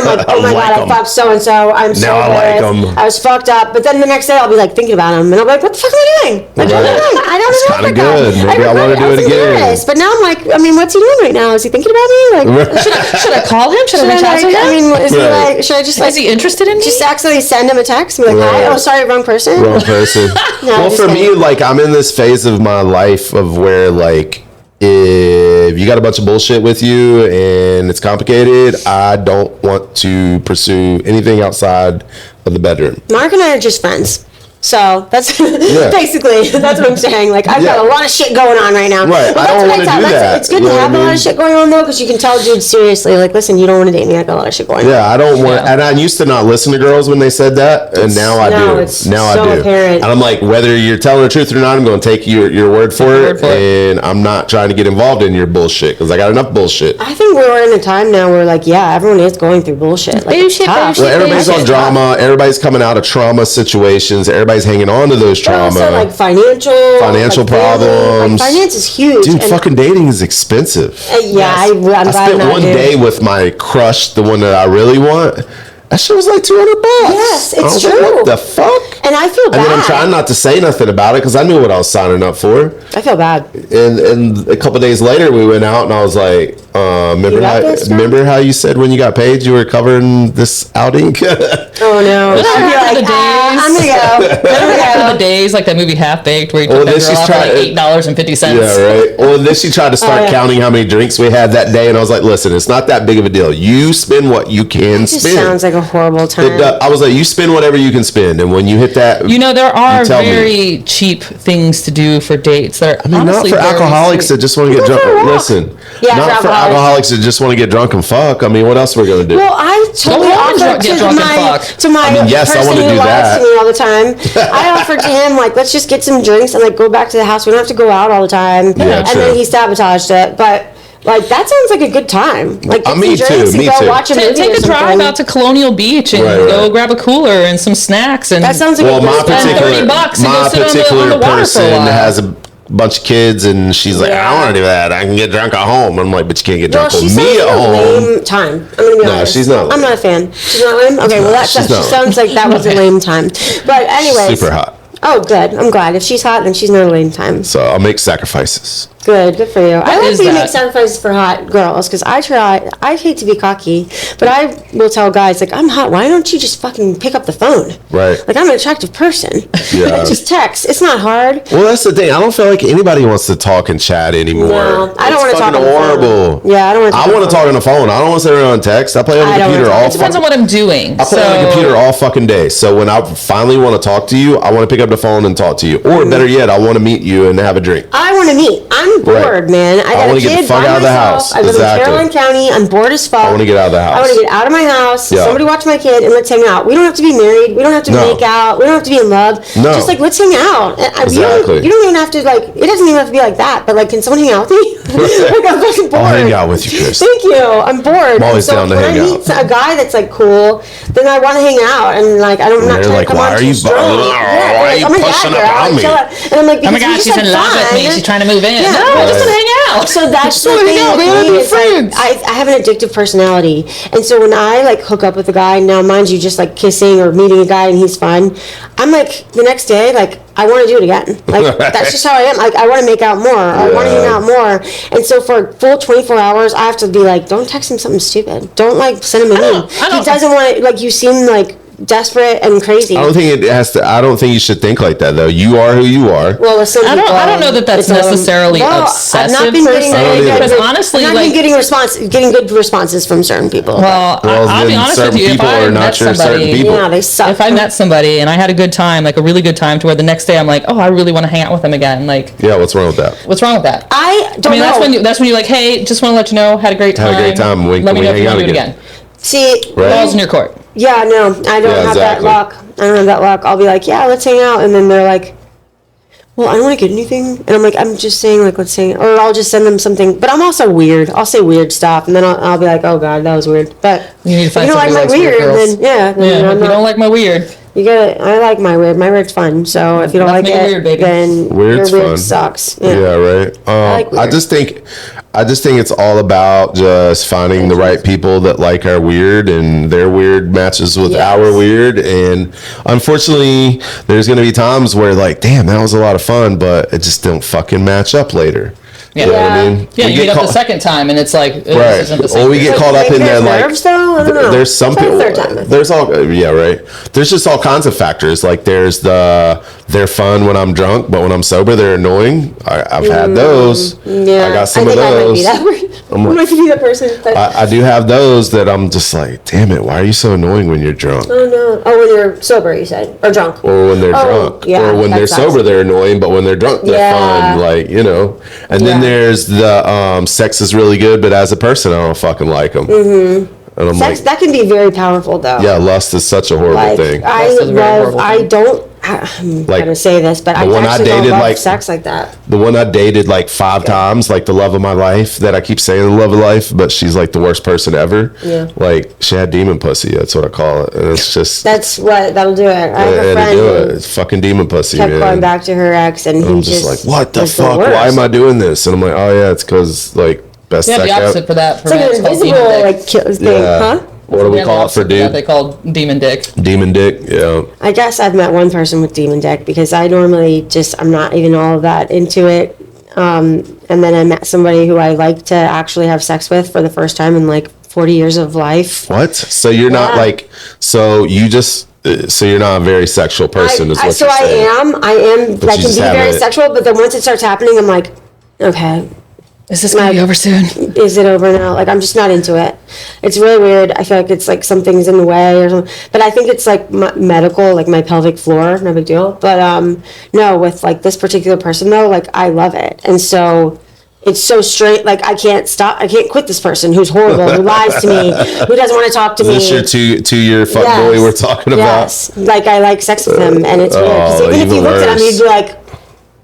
like, oh my I like god, 'em. I fucked so and so. I'm so Now I like embarrassed. 'em. I was fucked up, but then the next day I'll be like thinking about him, and I'll be like, what the fuck am I doing? I don't Right. know. I don't It's know. kinda good. Maybe I wanna do it was again. embarrassed. But now I'm like, I mean, what's he doing right now? Is he thinking about me? Like, Should I call him? Should I reach out to him? I mean, is he Right. like? Should I just like? Is he interested in me? just accidentally send him a text and be like, hi, Right. oh, sorry, wrong person? wrong person. Well, just for me, kidding. like I'm in this phase of my life of where like if you got a bunch of bullshit with you and it's complicated, I don't want to pursue anything outside of the bedroom. Mark and I are just friends. So that's basically that's what I'm saying. Like I've got a lot of shit going on right now. Right. But I don't want to do that. It's good to have a lot of shit going on though, because you can tell dudes seriously. Like, listen, you don't want to date me. I got a lot of shit going on. Yeah, I don't want. And I used to not listen to girls when they said that, and now I do. It's now so I do. apparent. And I'm like, whether you're telling the truth or not, I'm going to take your word for it, and I'm not trying to get involved in your bullshit because I got enough bullshit. I think we're in a time now where, like, everyone is going through bullshit. Like, it's tough. Well, everybody's on drama. Everybody's coming out of trauma situations. Everybody's hanging on to those trauma. Also, like financial problems. Like, finance is huge. Dude, fucking dating is expensive. I'm I spent one day with my crush, the one that I really want. That shit was like $200. Yes, it's true. Like, what the fuck? And I feel bad. And then I'm trying not to say nothing about it because I knew what I was signing up for. I feel bad. And a couple days later, we went out, and I was like, remember how you said when you got paid you were covering this outing? Oh no! I'm gonna go. Remember the days like that movie Half Baked where you took that girl out for like $8.50. Yeah, right. Well, then she tried to start counting how many drinks we had that day, and I was like, "Listen, it's not that big of a deal. You spend what you can spend." It sounds like a horrible time. I was like, "You spend whatever you can spend, and when you hit that, there are very cheap things to do for dates. That are not for alcoholics that just want to get drunk. Listen, not for alcoholics that just want to get drunk and fuck. I mean, what else are we gonna do? Well, I totally offered to my yes, I want to do that. To me all the time. I offered to him, like, let's just get some drinks and like go back to the house. We don't have to go out all the time. Yeah, and then he sabotaged it, but. Like, that sounds like a good time. Like, get some drinks and go watch a movie. Take a drive out to Colonial Beach and go grab a cooler and some snacks. And that sounds like a good $30 and go sit on the water for a while. Has a bunch of kids and she's like, I don't want to do that. I can get drunk at home. I'm like, but you can't get drunk with me at home. Lame time. I'm gonna be honest. She's not lame. I'm not a fan. She's not lame? Okay, well, that sounds like that was a lame time. But anyways. Super hot. Oh, good. I'm glad. If she's hot, then she's not a lame time. So I'll make sacrifices. Good for you. I like that you make sacrifices for hot girls, because I hate to be cocky, but I will tell guys, like, I'm hot, why don't you just fucking pick up the phone? Right. Like, I'm an attractive person. Yeah. Just text. It's not hard. Well, that's the thing. I don't feel like anybody wants to talk and chat anymore. No, I don't want to talk on the horrible. phone. Yeah, I don't want to talk I want to talk on the phone. I don't want to sit around and text. I play on the computer all It depends on what I'm doing. I play on the computer all fucking day. So when I finally want to talk to you, I want to pick up the phone and talk to you. Or better yet, I want to meet you and have a drink. I want to meet. I'm bored, man. I got a kid by myself. I live in Caroline County. I'm bored as fuck. I want to get out of the house. I want to get out of my house. Yeah. Somebody watch my kid and let's hang out. We don't have to be married. We don't have to make out. We don't have to be in love. No. Just like, let's hang out. Exactly. You don't even have to, like, it doesn't even have to be like that, but like, can someone hang out with me? Like, I'm fucking bored. I'll hang out with you, Kristen. Thank you. I'm bored. I'm always down to hang out. When I meet a guy that's like cool, then I want to hang out and like, I'm not trying to come on too strong. Why are you pushing up on me? And I'm like, oh my God, she's in love with me. She's trying to move in. Yeah, no, I just want to hang out. So that's the thing. Like, I have an addictive personality, and so when I like hook up with a guy, now mind you, just like kissing or meeting a guy and he's fun, I'm like the next day, like I want to do it again. Like that's just how I am. Like I want to make out more. I want to hang out more. And so for a full 24 hours, I have to be like, don't text him something stupid. Don't like send him a meme. He doesn't want to. Like you seem like desperate and crazy. I don't think it has to. I don't think you should think like that though. You are who you are. Well, I don't know that that's necessarily obsessive. I've not been because honestly, I've not been getting good responses from certain people. Well, I'll be honest with you. If I met somebody, they suck. If I met somebody and I had a good time, like a really good time, to where the next day I'm like, oh, I really want to hang out with them again. Like, yeah, what's wrong with that? What's wrong with that? I don't know. That's when you're like, hey, just want to let you know, had a great time. Had a great time. Let me know if you want to do it again. See, balls in your court. Yeah, no, I don't have that luck. I don't have that luck. I'll be like, yeah, let's hang out, and then they're like, well, I don't want to get anything, and I'm like, I'm just saying, like, let's hang, or I'll just send them something. But I'm also weird. I'll say weird stuff, and then I'll be like, oh God, that was weird. But you need to find if you don't like my weird, then if you don't like my weird. I like my weird. My weird's fun. So if you don't like it, weird, baby. then weird's your weird fun. sucks. Yeah, right. I just think it's all about just finding the right people that like our weird and their weird matches with our weird. And unfortunately, there's going to be times where like, damn, that was a lot of fun, but it just don't fucking match up later. Yeah. You know what I mean? Yeah, you get up the second time and it's like, this isn't the same. Or we get caught up in that, like, nerves, though? No. There's some That's people. my third time. There's all. Yeah, right. There's just all kinds of factors. Like there's they're fun when I'm drunk, but when I'm sober, they're annoying. I've had those. Yeah, I got some of I might those. be that I might be that person. But I do have those that I'm just like, damn it, why are you so annoying when you're drunk? oh no! Oh, when you're sober, you said, or drunk. Or when they're drunk. Yeah, or when that they're sucks. sober, they're annoying, but when they're drunk, they're Yeah. fun. Like, you know. And then Yeah. there's the sex is really good, but as a person, I don't fucking like them. Mm-hmm. And I'm Sex, like, that can be very powerful, though. yeah, lust is such a horrible Like, thing. I Lust is a very love. horrible I thing. don't. I'm Like, gonna say this, but I the one I actually don't dated, love like- sex like that. The one I dated like 5 times, like the love of my life, that I keep saying the love of life, but she's like the worst person ever. Yeah. Like she had demon pussy. That's what I call it. And it's just That's what that'll do it. I have a to friend do who it. It's fucking demon pussy, kept man. going back to her ex, and he I'm just like, what the was fuck? worst. Why am I doing this? And I'm like, oh yeah, it's because like best Yeah, sex the opposite ever. for that. For It's like men, an it's called invisible demon dick. like kill thing, Yeah. huh? What do we have call the it for opposite that. They dude? call demon dick. Demon dick. Yeah. I guess I've met one person with demon dick because I normally I'm not even all that into it. And then I met somebody who I like to actually have sex with for the first time in like 40 years of life. What? So you're not Yeah. like? So you just? So you're not a very sexual person, is what so you're saying? I am. I you can be just very haven't- sexual, but then once it starts happening, I'm like, okay, Is this gonna be over soon? is it over now? Like, I'm just not into it. It's really weird. I feel like it's like something's in the way or something. But I think it's like medical, like my pelvic floor, no big deal. But no, with like this particular person though, like I love it. And so it's so straight, like I can't stop, I can't quit this person who's horrible, who lies to me, who doesn't want to talk to me. Is this your two-year fuck boy we're talking about? Yes, like I like sex with him, and it's weird. Because even if you even looked at him, worse. you'd be like,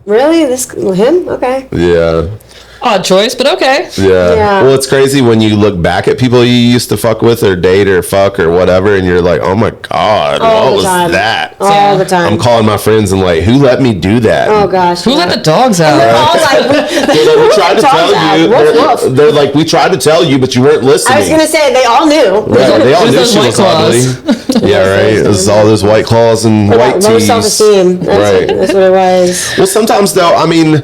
really? Him? Okay. Yeah. Odd choice, but okay. Yeah. Well, it's crazy when you look back at people you used to fuck with or date or fuck or whatever, and you're like, oh my God, All what the was time. that? All the time. I'm calling my friends and like, who let me do that? Oh gosh. Who let the dogs out? They're all like, They're like, we tried to Dogs tell out. you. Woof, woof. They're like, we tried to tell you, but you weren't listening. I was gonna say they all knew. Right, they all There's knew those she White was Claws. ugly. Yeah, right. It was all those white claws and white Low tees. self-esteem. Right. That's what it was. Well, sometimes though, I mean,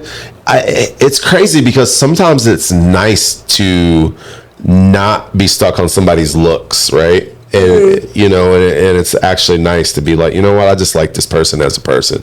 it's crazy because sometimes it's nice to not be stuck on somebody's looks, right? And you know, and it's actually nice to be like, you know what, I just like this person as a person,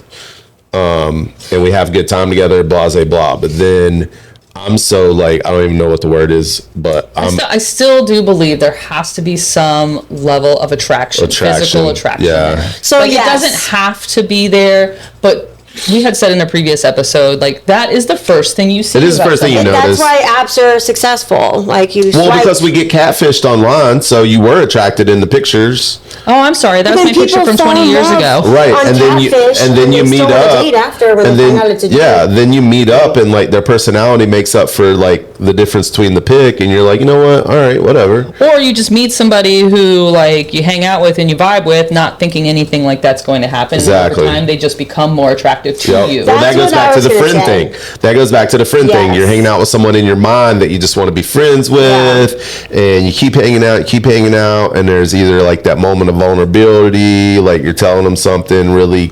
and we have a good time together, blah blah blah. But then I'm so like, I don't even know what the word is, but I still do believe there has to be some level of attraction. Physical attraction. Yeah. So Like yes. it doesn't have to be there, but we had said in a previous episode, like that is the first thing you see. It is the about first thing you somebody. notice. That's why apps are successful. Like you Well, swipe. because we get catfished online, so you were attracted in the pictures. Oh, I'm sorry. That was Then my picture people from fall 20 in years love. ago. Right, on and then Catfish, you and they meet still wanna up, date after when and they then find out it's a yeah, dude. then you meet up, and like their personality makes up for like the difference between the pic, and you're like, you know what, all right, whatever. Or you just meet somebody who like you hang out with and you vibe with, not thinking anything like that's going to happen. Exactly. And over time, they just become more attractive to Yep. you. Well, that That's goes what back I to was the gonna friend say. thing. That goes back to the friend thing. Yes. You're hanging out with someone in your mind that you just want to be friends with, and you keep hanging out, and there's either like that moment of vulnerability, like you're telling them something really,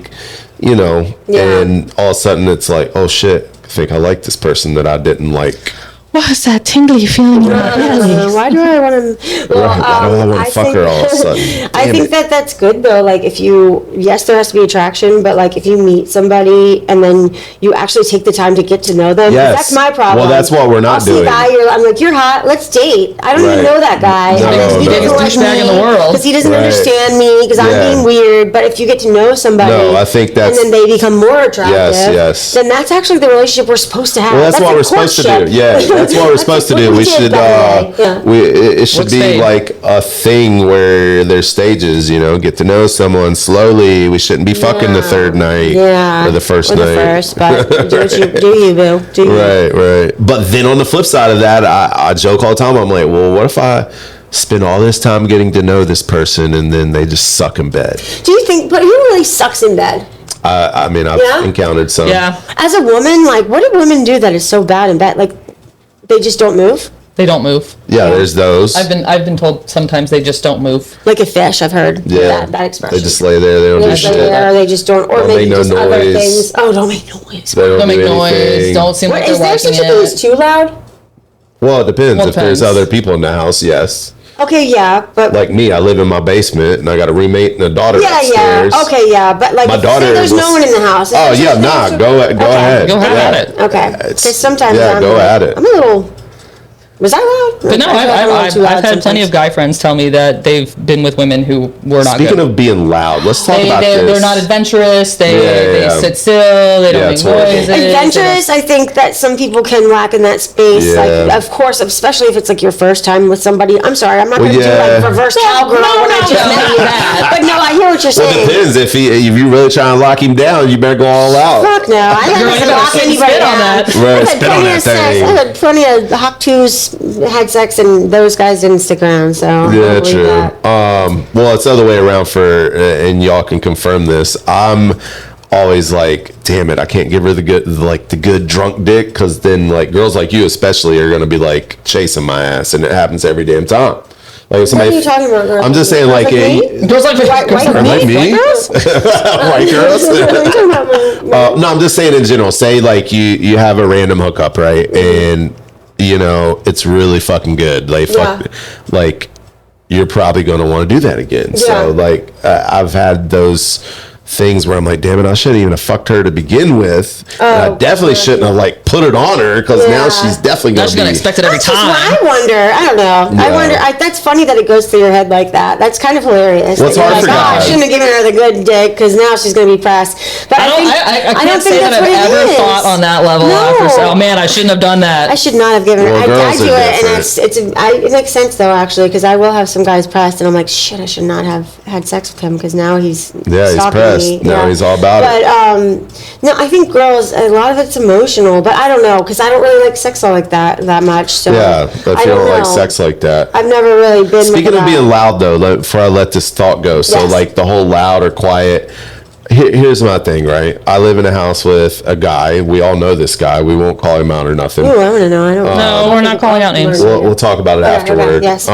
you know, Yeah. and all of a sudden it's like, oh shit, I think I like this person that I didn't like. What's that tingly feeling in my belly? Why do I want to? Well, Right, why do I wanna fuck think- her all of a sudden? I Damn think it. that's good though. Like if yes, there has to be attraction, but like if you meet somebody and then you actually take the time to get to know them, 'cause Yes. that's my problem. Well, that's what we're not I'll see doing. a guy, I'm like, you're hot. Let's date. I don't even Right. know that guy. No, Because he no. doesn't Biggest like douchebag me, in the world. because he doesn't Right. understand me because Yeah. I'm being weird. But if you get to know somebody, No, I think that's- and then they become more attractive. yes. Then that's actually the relationship we're supposed to have. Well, that's what a we're supposed to do. courtship. Yeah, that's what we're supposed to do. We should, Yeah. it should What's be fade? like a thing where there's stages, you know, get to know someone slowly. We shouldn't be fucking the third night Yeah. or the first Or night. the first, but do what you do, boo. Do you? Right. But then on the flip side of that, I joke all the time. I'm like, well, what if I spend all this time getting to know this person and then they just suck in bed? Do you think? But who really sucks in bed? I mean, I've Yeah? encountered some. Yeah, As a woman, like, what do women do that is so bad in bed? Like, they just don't move. they don't move. Yeah, there's those. I've been told sometimes they just don't move. Like a fish, I've heard. yeah, that expression. they just lay there. They don't They do just lay shit. there, they just don't, or Don't maybe make no just other noise. things. Oh, don't make noise. They Don't make do noise. anything. Don't seem What, like is they're there watching such a thing as it. too loud? Well, it depends. Well, If there's depends. other people in the house, yes. Okay, yeah, but Like me, I live in my basement and I got a roommate and a daughter yeah, upstairs. okay, yeah, but like My daughter say there's was- no one in the house. Oh yeah, nah, go ahead. Go have Yeah. at it. Okay, It's- because sometimes yeah, I'm go like, at it. I'm a little. Was I loud? But no, I feel like I'm a little too loud I've had plenty sometimes. of guy friends tell me that they've been with women who were not Speaking good. of being loud, let's talk about this. They're not adventurous. They Yeah. sit still. They don't it's make horrible. noises. Adventurous, I think that some people can lack in that space. Yeah. Like, of course, especially if it's like your first time with somebody. I'm sorry, I'm not going to yeah. do like reverse cowgirl when I just met you. But no, I hear what you're Well, saying. it depends. If you really trying to lock him down, you better go all out. Fuck no, I haven't locked spit anybody on down. that. Right, I've had spit on plenty that of sex. thing. I've had plenty of hawk twos had sex, and those guys didn't stick around. So I Yeah, believe true. that. Well, it's the other way around and y'all can confirm this. I'm always like, damn it, I can't give her the good drunk dick, because then like girls like you especially are gonna be like chasing my ass, and it happens every damn time. Like if somebody, What are you talking about, girl? I'm just saying, like, me? Girls like White me? White girls? white girls. What are you talking about? No, I'm just saying in general. Say like you have a random hookup, right? And you know it's really fucking good. Like you're probably gonna want to do that again. Yeah. So like I've had those things where I'm like, damn it, I shouldn't even have fucked her to begin with. And I definitely shouldn't have like put it on her, because now she's definitely Now gonna she's gonna be. expect it every That's just time. what I wonder. I don't know. I Yeah. wonder. That's funny that it goes through your head like that. That's kind of hilarious. Well, it's that you're hard like, for I guys. shouldn't have given her the good dick because now she's going to be pressed. But I can't say that I've ever thought on that level. No. After, oh man, I shouldn't have done that. I should not have given her. Well, I girls do are it, and different. it makes sense though, actually, because I will have some guys pressed, and I'm like, shit, I should not have had sex with him because now he's He's stalking pressed. me. Now he's all about it. But no, I think girls, a lot of it's emotional, but I don't know because I don't really like sex all like that much. So Yeah, if I you don't like know. sex like that. I've never really been. Speaking with of being that. loud, though, before I let this thought go, so Yes. like the whole loud or quiet. Here's my thing, right? I live in a house with a guy. We all know this guy. We won't call him out or nothing. Ooh, I want to know. I don't. No, we're not calling out names. We'll talk about it Okay, afterward. yes.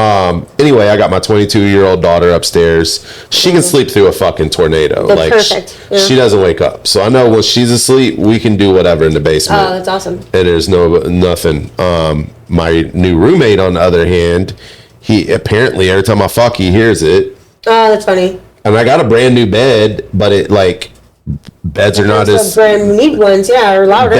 Anyway, I got my 22-year-old daughter upstairs. She can sleep through a fucking tornado. That's Like perfect. Yeah. she doesn't wake up. So I know when she's asleep, we can do whatever in the basement. Oh, that's awesome. And there's nothing. My new roommate, on the other hand, he apparently every time I fuck, he hears it. Oh, that's funny. And I got a brand new bed, but it like beds are not Those as brand new ones, yeah, or louder.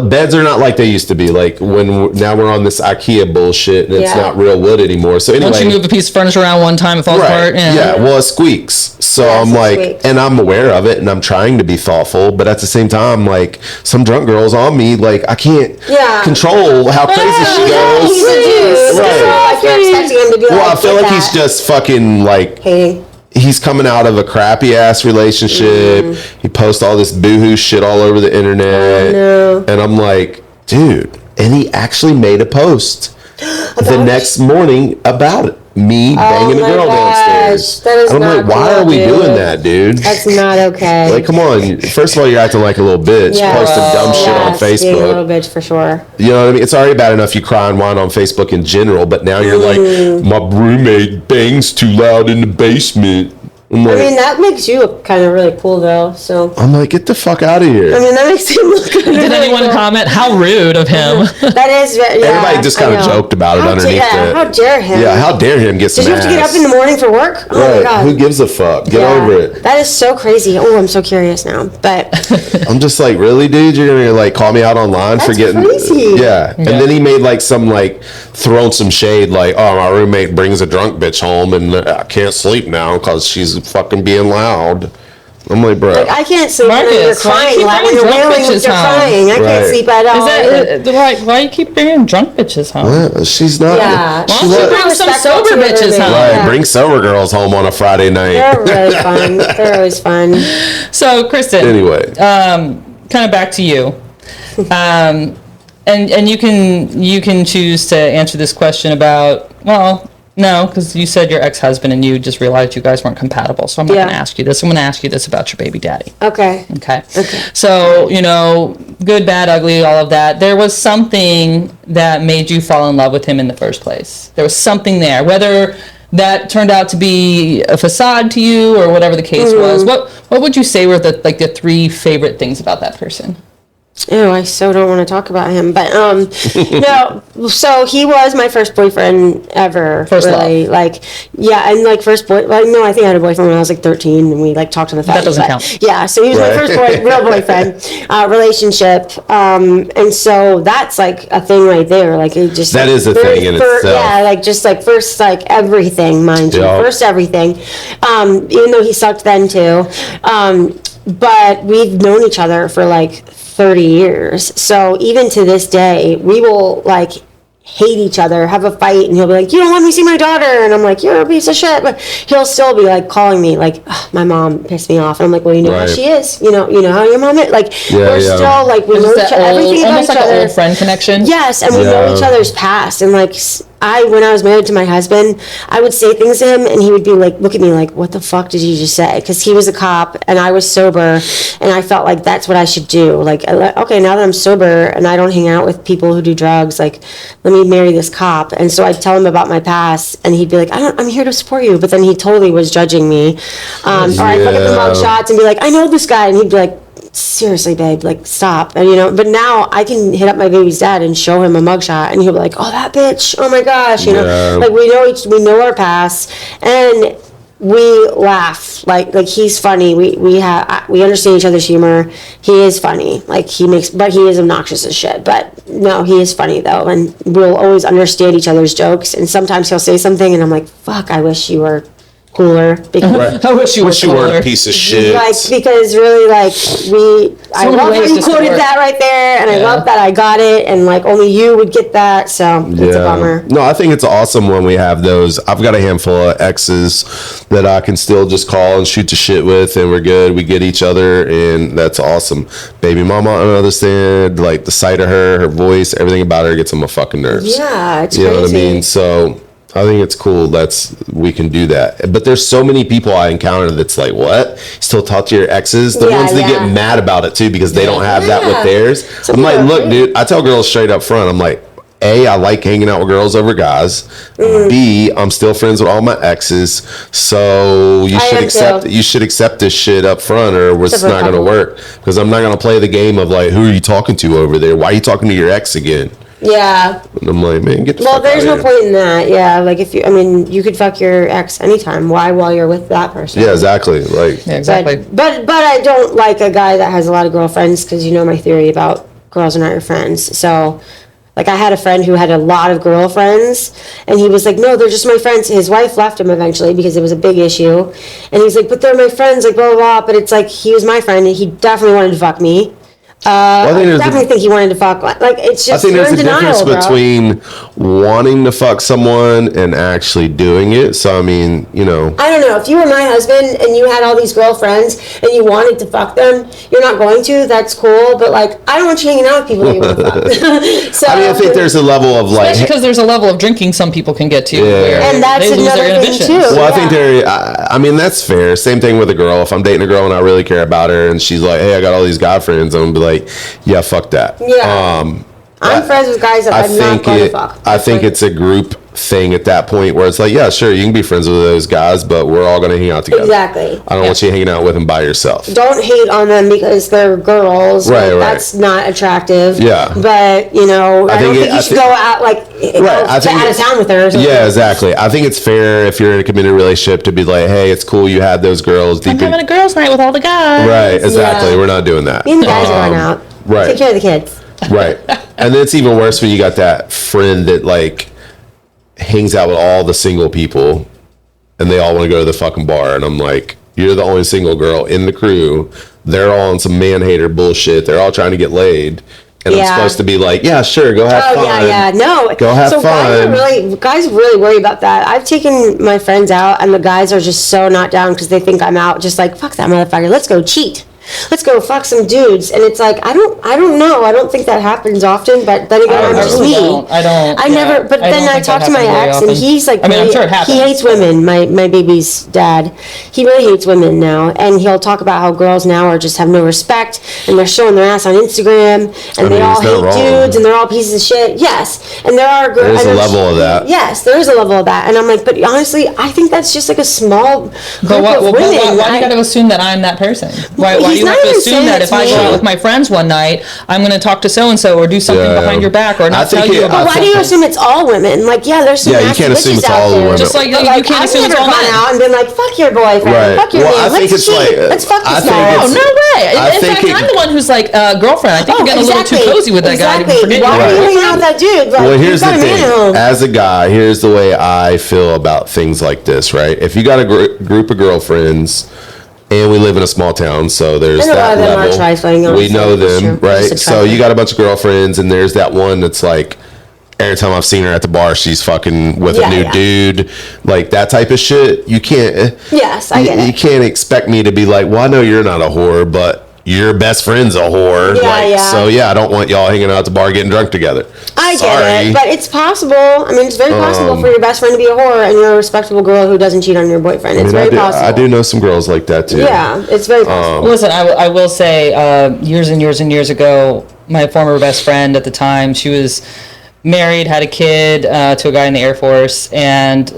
beds are not like they used to be. Like now we're on this IKEA bullshit, and it's Yeah. not real wood anymore. So anyway, Once you move a piece of furniture around one time, it falls apart. yeah. Well, it squeaks. So Yes, I'm it like, squeaks. and I'm aware of it, and I'm trying to be thoughtful, but at the same time, like some drunk girl's on me, like I can't Yeah. control how crazy she He's goes. a dude. Right. Like you're expecting him to be Well, like, I feel get like he's that. just fucking like Hey. he's coming out of a crappy ass relationship. He posts all this boohoo shit all over the internet. no. And I'm like, dude. And he actually made a post the next morning about it. Me banging a my girl gosh. downstairs. That is and I'm like, not why cool, are we dude. doing that, dude? That's not okay. Like, come on. First of all, you're acting like a little bitch. Yeah. Posting dumb shit on Yes, being a little Facebook. bitch for sure. You know what I mean? It's already bad enough you cry and whine on Facebook in general, but now you're like, my roommate bangs too loud in the basement. I'm I like, mean, that makes you look kind of really cool, though. So, get the fuck out of here. I mean, that makes him look kind of Did really anyone cool. comment? How rude of him. That is, yeah, Everybody just kind I of know. joked about it How underneath yeah, it. how dare him? Yeah, how dare him get some Did you have to get ass. up in the morning for work? Oh my Right, god. who gives a fuck? Get Yeah. over it. That is so crazy. Oh, I'm so curious now. But I'm just like, really, dude? You're gonna like call me out online for That's getting crazy. Yeah. And then he made like some like throwing some shade, like, oh, my roommate brings a drunk bitch home and I can't sleep now because she's fucking being loud. I'm like, bro. I can't sleep when you're Marcus, why crying. you keep Like, when bringing you're drunk wailing with bitches your home? crying. I can't Right. sleep at all. Is that why you keep bringing drunk bitches home? She's not. Yeah. Why don't you She's bring not some respectful sober to her bitches roommate. home? Right, Yeah. bring sober girls home on a Friday night. They're really fun. They're always fun. So, Kristen, Anyway, kind of back to you. And you can choose to answer this question about, well, no, because you said your ex-husband and you just realized you guys weren't compatible. So I'm not Yeah. going to ask you this. I'm going to ask you this about your baby daddy. Okay. Okay. So, good, bad, ugly, all of that. There was something that made you fall in love with him in the first place. There was something there, whether that turned out to be a facade to you or whatever the case was. What would you say were the three favorite things about that person? Ew, I so don't want to talk about him. But no, so he was my first boyfriend ever. First really. love. Like, yeah, and like first boy. Well, no, I think I had a boyfriend when I was like 13, and we like talked on the phone. That doesn't count. Yeah, so he was my first real boyfriend relationship, and so that's like a thing right there. Like it just That is a thing in itself. Yeah, like just like first like everything, mind you, Yeah. first everything. Even though he sucked then too, but we've known each other for like 30 years. So even to this day, we will like hate each other, have a fight, and he'll be like, "You don't let me see my daughter," and I'm like, "You're a piece of shit." But he'll still be like calling me like, "My mom pissed me off," and I'm like, "Well, you know how Right. she is. You know how your mom is." Like we're yeah. still like we know Just that everything about almost each like other. an old friend connection. Yes, and we know Yeah. each other's past. And like when I was married to my husband, I would say things to him, and he would be like, look at me like, "What the fuck did you just say?" Because he was a cop, and I was sober, and I felt like that's what I should do. Like, okay, now that I'm sober and I don't hang out with people who do drugs, like, let me marry this cop. And so I'd tell him about my past, and he'd be like, I'm here to support you. But then he totally was judging me. Or I'd look at the mug shots and be like, I know this guy, and he'd be like, seriously, babe, like, stop. And but now I can hit up my baby's dad and show him a mugshot, and he'll be like, oh, that bitch, oh my gosh, you know, like we know our past, and we laugh, like he's funny, we understand each other's humor, he is funny, like but he is obnoxious as shit, but no, he is funny though, and we'll always understand each other's jokes, and sometimes he'll say something and I'm like, fuck, I wish you were cooler, because I wish you were You were cooler. a piece of shit. like, because really, like, I many love how ways you this quoted could work. that right there, and I Yeah. love that I got it, and like only you would get that, so it's a bummer. No, I think it's awesome when we have those. I've got a handful of exes that I can still just call and shoot the shit with, and we're good. We get each other, and that's awesome. Baby mama, on the other side, like the sight of her voice, everything about her gets on my fucking nerves. Yeah, it's You know crazy. what I mean? So I think it's cool we can do that. But there's so many people I encounter that's like, what? You still talk to your exes? The Yeah, ones that yeah. get mad about it too because they don't have that with Yeah. theirs. Some I'm like, people are look, great. dude, I tell girls straight up front, I'm like, A, I like hanging out with girls over guys. Mm. B, I'm still friends with all my exes. So you I should am accept too. you should accept this shit up front or it's Except for a not gonna couple. work. Because I'm not gonna play the game of like, who are you talking to over there? Why are you talking to your ex again? Yeah. And I'm like, man, get the Well, fuck there's out no of here. point in that. Yeah, like you could fuck your ex anytime. Why while you're with that person? Yeah, exactly. Like, Yeah, exactly. But I don't like a guy that has a lot of girlfriends, because you know my theory about girls are not your friends. So, like, I had a friend who had a lot of girlfriends, and he was like, no, they're just my friends. His wife left him eventually because it was a big issue, and he's like, but they're my friends, like, blah, blah, blah. But it's like, he was my friend, and he definitely wanted to fuck me. I think I there's definitely think he wanted to fuck. Like, it's I just, think you're there's in a difference denial, bro. between wanting to fuck someone and actually doing it. So I mean, you know, I don't know. If you were my husband and you had all these girlfriends and you wanted to fuck them, you're not going to. That's cool. But like, I don't want you hanging out with people that you want to fuck. So, I mean, I think there's a level of like. Especially because there's a level of drinking some people can get to where And that's they lose another their thing, inhibitions. too. Well, I think Yeah. I mean, that's fair. Same thing with a girl. If I'm dating a girl and I really care about her and she's like, hey, I got all these guy friends, I'm going to be like, yeah, fuck that. Yeah. I'm friends with guys that I'm not going to fuck. I think it's a group thing at that point where it's like, yeah, sure, you can be friends with those guys, but we're all going to hang out together. Exactly. I don't want you hanging out with them by yourself. Don't hate on them because they're girls. Right, Like, right. That's not attractive. Yeah. But, you know, I don't think you should go out, like, I think out of town with her or something. Yeah, exactly. I think it's fair if you're in a committed relationship to be like, hey, it's cool you had those girls I'm deep having a girls' night with all the guys. Right, exactly. Yeah. We're not doing that. Me and the guys are going out. right. Take care of the kids. Right. And then it's even worse when you got that friend that like hangs out with all the single people and they all want to go to the fucking bar. And I'm like, you're the only single girl in the crew. They're all on some man hater bullshit. They're all trying to get laid. And I'm Yeah. supposed to be like, yeah, sure, go have fun. Yeah. No. Go have so fun. Guys really worry about that. I've taken my friends out, and the guys are just so not down because they think I'm out. Just like, fuck that motherfucker. Let's go cheat. Let's go fuck some dudes. And it's like, I don't know. I don't think that happens often. But then again, I I'm just really me. don't. I don't. I never. But I then don't I think talked that to my happens ex, very and often. he's like, I mean, I'm really- sure it happens. he hates women. My baby's dad. He really hates women now, and he'll talk about how girls now are just have no respect, and they're showing their ass on Instagram, and they mean, all is that hate wrong? dudes, and they're all pieces of shit. Yes, and there are girls. There is a level of that. Yes, there is a level of that, and I'm like, but honestly, I think that's just like a small group But of why women. do you gotta assume that I'm that person? Why He do you not have to even assume saying that it's if I go me. out with my friends one night, I'm going to talk to so-and-so or do something Yeah. behind your back or I not think tell you it- about But why do you something? assume it's all women? Like, yeah, there's some Yeah, you nasty can't assume bitches it's out all there. women. Just like you Like, can't I've assume it's never all gone men. out and been like, fuck your boyfriend, Right. fuck your Well, I man, think let's it's cheat, like, let's fuck I this think guy. Oh, it's- no way. I In think fact, I'm the one who's like, girlfriend, I think you're getting a little too cozy with that guy. Exactly. Forget Why your are you boyfriend. hanging out with that dude? Like, Well, you've here's got the a man thing. at home. As a guy, here's the way I feel about things like this, right? If you got a group of girlfriends, and we live in a small town, so there's And a lot that of them are level. trifling, We honestly. know That's them, true. right? Just a So trifling. you got a bunch of girlfriends, and there's that one that's like, every time I've seen her at the bar, she's fucking with a Yeah, new yeah. dude, like that type of shit. You can't. Yes, I get You it. can't expect me to be like, well, I know you're not a whore, but your best friend's a whore. Yeah, like, yeah. So yeah, I don't want y'all hanging out at the bar getting drunk together. I get Sorry. it, but it's possible. I mean, it's very possible for your best friend to be a whore and you're a respectable girl who doesn't cheat on your boyfriend. It's very possible. I do know some girls like that too. Yeah, it's very possible. Listen, I will say, years and years and years ago, my former best friend at the time, she was married, had a kid to a guy in the Air Force, and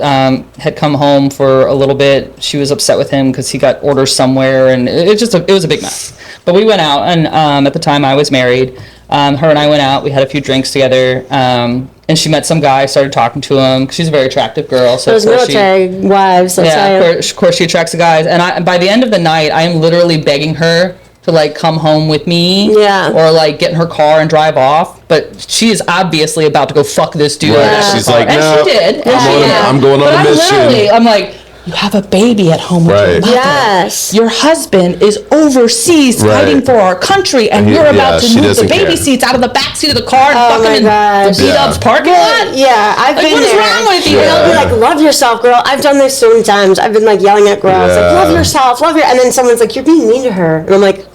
had come home for a little bit. She was upset with him because he got orders somewhere, and it was a big mess. But we went out, and at the time I was married. Her and I went out. We had a few drinks together, and she met some guy. Started talking to him. She's a very attractive girl. So Those of course military wives, I'll yeah, tell you. of course she attracts the guys. And by the end of the night, I am literally begging her to like come home with me, Yeah. or like get in her car and drive off. But she is obviously about to go fuck this dude. Right. out of the She's car. like, and no, she did. And I'm she on a- did. I'm going on But a mission. I'm like, you have a baby at home with Right. your mother. Yes. Your husband is overseas Right. fighting for our country, and He- you're yeah, about she to move the doesn't baby care. seats out of the back seat of the car and Oh fucking my in gosh. the B-Dubs parking lot. Yeah, I've Like, been what is there. wrong with you? And I'll be like, love yourself, girl. I've done this so many times. I've been like yelling at girls, like, Yeah. love yourself, love your. And then someone's like, you're being mean to her. And I'm like,